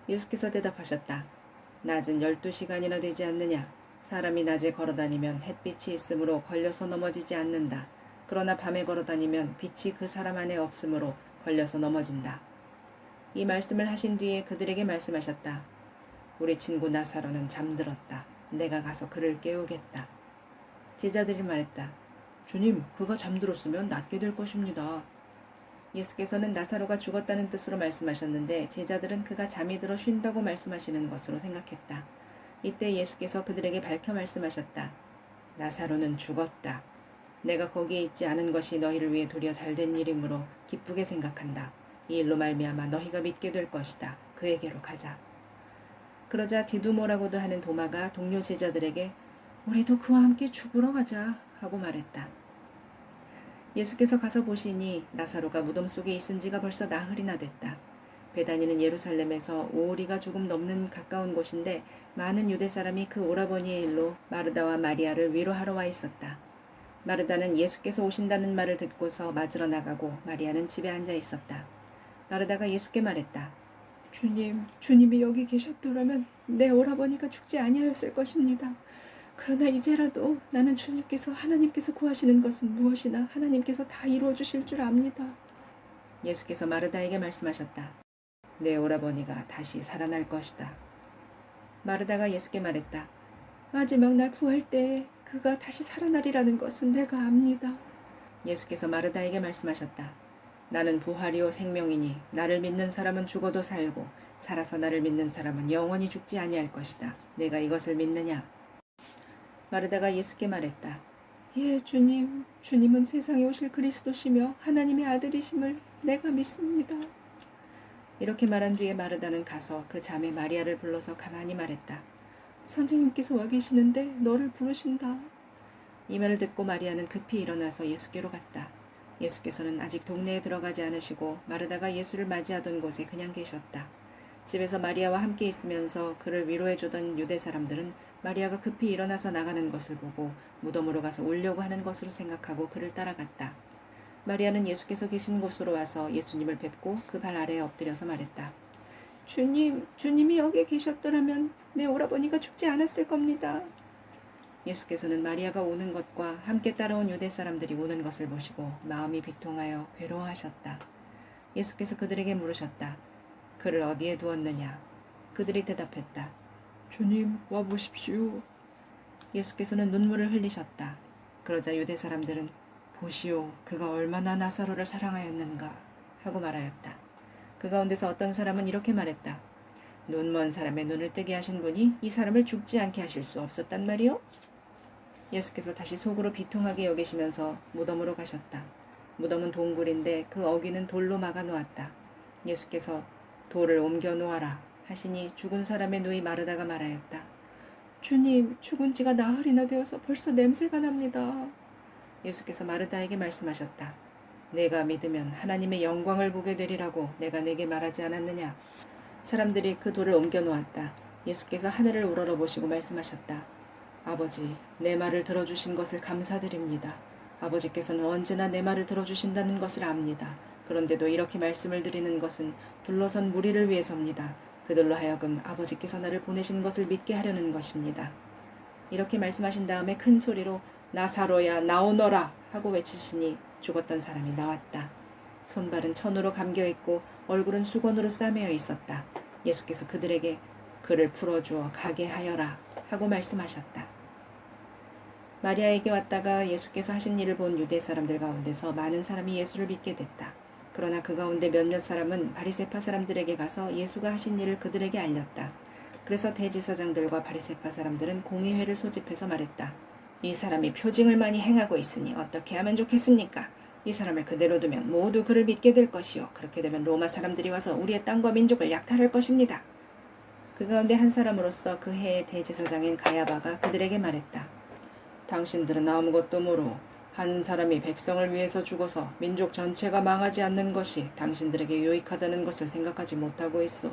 예수께서 대답하셨다. 낮은 12시간이나 되지 않느냐? 사람이 낮에 걸어다니면 햇빛이 있으므로 걸려서 넘어지지 않는다. 그러나 밤에 걸어다니면 빛이 그 사람 안에 없으므로 걸려서 넘어진다. 이 말씀을 하신 뒤에 그들에게 말씀하셨다. 우리 친구 나사로는 잠들었다. 내가 가서 그를 깨우겠다. 제자들이 말했다. 주님, 그가 잠들었으면 낫게 될 것입니다. 예수께서는 나사로가 죽었다는 뜻으로 말씀하셨는데 제자들은 그가 잠이 들어 쉰다고 말씀하시는 것으로 생각했다. 이때 예수께서 그들에게 밝혀 말씀하셨다. 나사로는 죽었다. 내가 거기에 있지 않은 것이 너희를 위해 도리어 잘된 일이므로 기쁘게 생각한다. 이 일로 말미암아 너희가 믿게 될 것이다. 그에게로 가자. 그러자 디두모라고도 하는 도마가 동료 제자들에게 우리도 그와 함께 죽으러 가자 하고 말했다. 예수께서 가서 보시니 나사로가 무덤 속에 있은 지가 벌써 나흘이나 됐다. 베다니는 예루살렘에서 5리가 조금 넘는 가까운 곳인데 많은 유대 사람이 그 오라버니의 일로 마르다와 마리아를 위로하러 와 있었다. 마르다는 예수께서 오신다는 말을 듣고서 맞으러 나가고 마리아는 집에 앉아 있었다. 마르다가 예수께 말했다. 주님이 여기 계셨더라면 내 오라버니가 죽지 아니하였을 것입니다. 그러나 이제라도 나는 주님께서 하나님께서 구하시는 것은 무엇이나 하나님께서 다 이루어 주실 줄 압니다. 예수께서 마르다에게 말씀하셨다. 내 오라버니가 다시 살아날 것이다. 마르다가 예수께 말했다. 마지막 날 부활 때에 그가 다시 살아나리라는 것은 내가 압니다. 예수께서 마르다에게 말씀하셨다. 나는 부활이요 생명이니 나를 믿는 사람은 죽어도 살고 살아서 나를 믿는 사람은 영원히 죽지 아니할 것이다. 내가 이것을 믿느냐? 마르다가 예수께 말했다. 예, 주님은 세상에 오실 그리스도시며 하나님의 아들이심을 내가 믿습니다. 이렇게 말한 뒤에 마르다는 가서 그 자매 마리아를 불러서 가만히 말했다. 선생님께서 와 계시는데 너를 부르신다. 이 말을 듣고 마리아는 급히 일어나서 예수께로 갔다. 예수께서는 아직 동네에 들어가지 않으시고 마르다가 예수를 맞이하던 곳에 그냥 계셨다. 집에서 마리아와 함께 있으면서 그를 위로해주던 유대 사람들은 마리아가 급히 일어나서 나가는 것을 보고 무덤으로 가서 울려고 하는 것으로 생각하고 그를 따라갔다. 마리아는 예수께서 계신 곳으로 와서 예수님을 뵙고 그 발 아래에 엎드려서 말했다. 주님이 여기 계셨더라면 내 오라버니가 죽지 않았을 겁니다. 예수께서는 마리아가 우는 것과 함께 따라온 유대 사람들이 우는 것을 보시고 마음이 비통하여 괴로워하셨다. 예수께서 그들에게 물으셨다. 그를 어디에 두었느냐? 그들이 대답했다. 주님, 와 보십시오. 예수께서는 눈물을 흘리셨다. 그러자 유대 사람들은 보시오, 그가 얼마나 나사로를 사랑하였는가 하고 말하였다. 그 가운데서 어떤 사람은 이렇게 말했다. 눈먼 사람의 눈을 뜨게 하신 분이 이 사람을 죽지 않게 하실 수 없었단 말이오? 예수께서 다시 속으로 비통하게 여기시면서 무덤으로 가셨다. 무덤은 동굴인데 그 어귀는 돌로 막아 놓았다. 예수께서 돌을 옮겨 놓아라 하시니 죽은 사람의 누이 마르다가 말하였다. 주님, 죽은 지가 나흘이나 되어서 벌써 냄새가 납니다. 예수께서 마르다에게 말씀하셨다. 내가 믿으면 하나님의 영광을 보게 되리라고 내가 내게 말하지 않았느냐. 사람들이 그 돌을 옮겨 놓았다. 예수께서 하늘을 우러러보시고 말씀하셨다. 아버지, 내 말을 들어주신 것을 감사드립니다. 아버지께서는 언제나 내 말을 들어주신다는 것을 압니다. 그런데도 이렇게 말씀을 드리는 것은 둘러선 무리를 위해서입니다. 그들로 하여금 아버지께서 나를 보내신 것을 믿게 하려는 것입니다. 이렇게 말씀하신 다음에 큰 소리로 나사로야 나오너라 하고 외치시니 죽었던 사람이 나왔다. 손발은 천으로 감겨있고 얼굴은 수건으로 싸매어 있었다. 예수께서 그들에게 그를 풀어주어 가게 하여라 하고 말씀하셨다. 마리아에게 왔다가 예수께서 하신 일을 본 유대 사람들 가운데서 많은 사람이 예수를 믿게 됐다. 그러나 그 가운데 몇몇 사람은 바리새파 사람들에게 가서 예수가 하신 일을 그들에게 알렸다. 그래서 대제사장들과 바리새파 사람들은 공의회를 소집해서 말했다. 이 사람이 표징을 많이 행하고 있으니 어떻게 하면 좋겠습니까? 이 사람을 그대로 두면 모두 그를 믿게 될 것이요. 그렇게 되면 로마 사람들이 와서 우리의 땅과 민족을 약탈할 것입니다. 그 가운데 한 사람으로서 그 해의 대제사장인 가야바가 그들에게 말했다. 당신들은 아무것도 모르고 한 사람이 백성을 위해서 죽어서 민족 전체가 망하지 않는 것이 당신들에게 유익하다는 것을 생각하지 못하고 있어.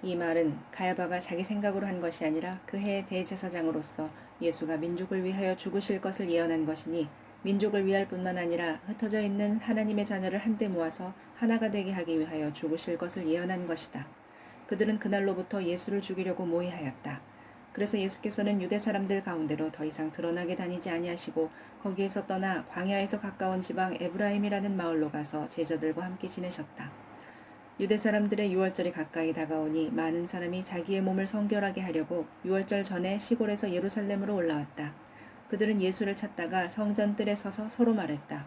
이 말은 가야바가 자기 생각으로 한 것이 아니라 그 해의 대제사장으로서 예수가 민족을 위하여 죽으실 것을 예언한 것이니 민족을 위할 뿐만 아니라 흩어져 있는 하나님의 자녀를 한데 모아서 하나가 되게 하기 위하여 죽으실 것을 예언한 것이다. 그들은 그날로부터 예수를 죽이려고 모의하였다. 그래서 예수께서는 유대 사람들 가운데로 더 이상 드러나게 다니지 아니하시고 거기에서 떠나 광야에서 가까운 지방 에브라임이라는 마을로 가서 제자들과 함께 지내셨다. 유대 사람들의 유월절이 가까이 다가오니 많은 사람이 자기의 몸을 성결하게 하려고 유월절 전에 시골에서 예루살렘으로 올라왔다. 그들은 예수를 찾다가 성전 뜰에 서서 서로 말했다.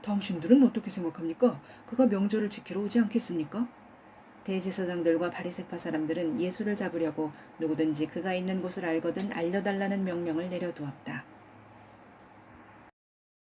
당신들은 어떻게 생각합니까? 그가 명절을 지키러 오지 않겠습니까? 대제사장들과 바리새파 사람들은 예수를 잡으려고 누구든지 그가 있는 곳을 알거든 알려달라는 명령을 내려두었다.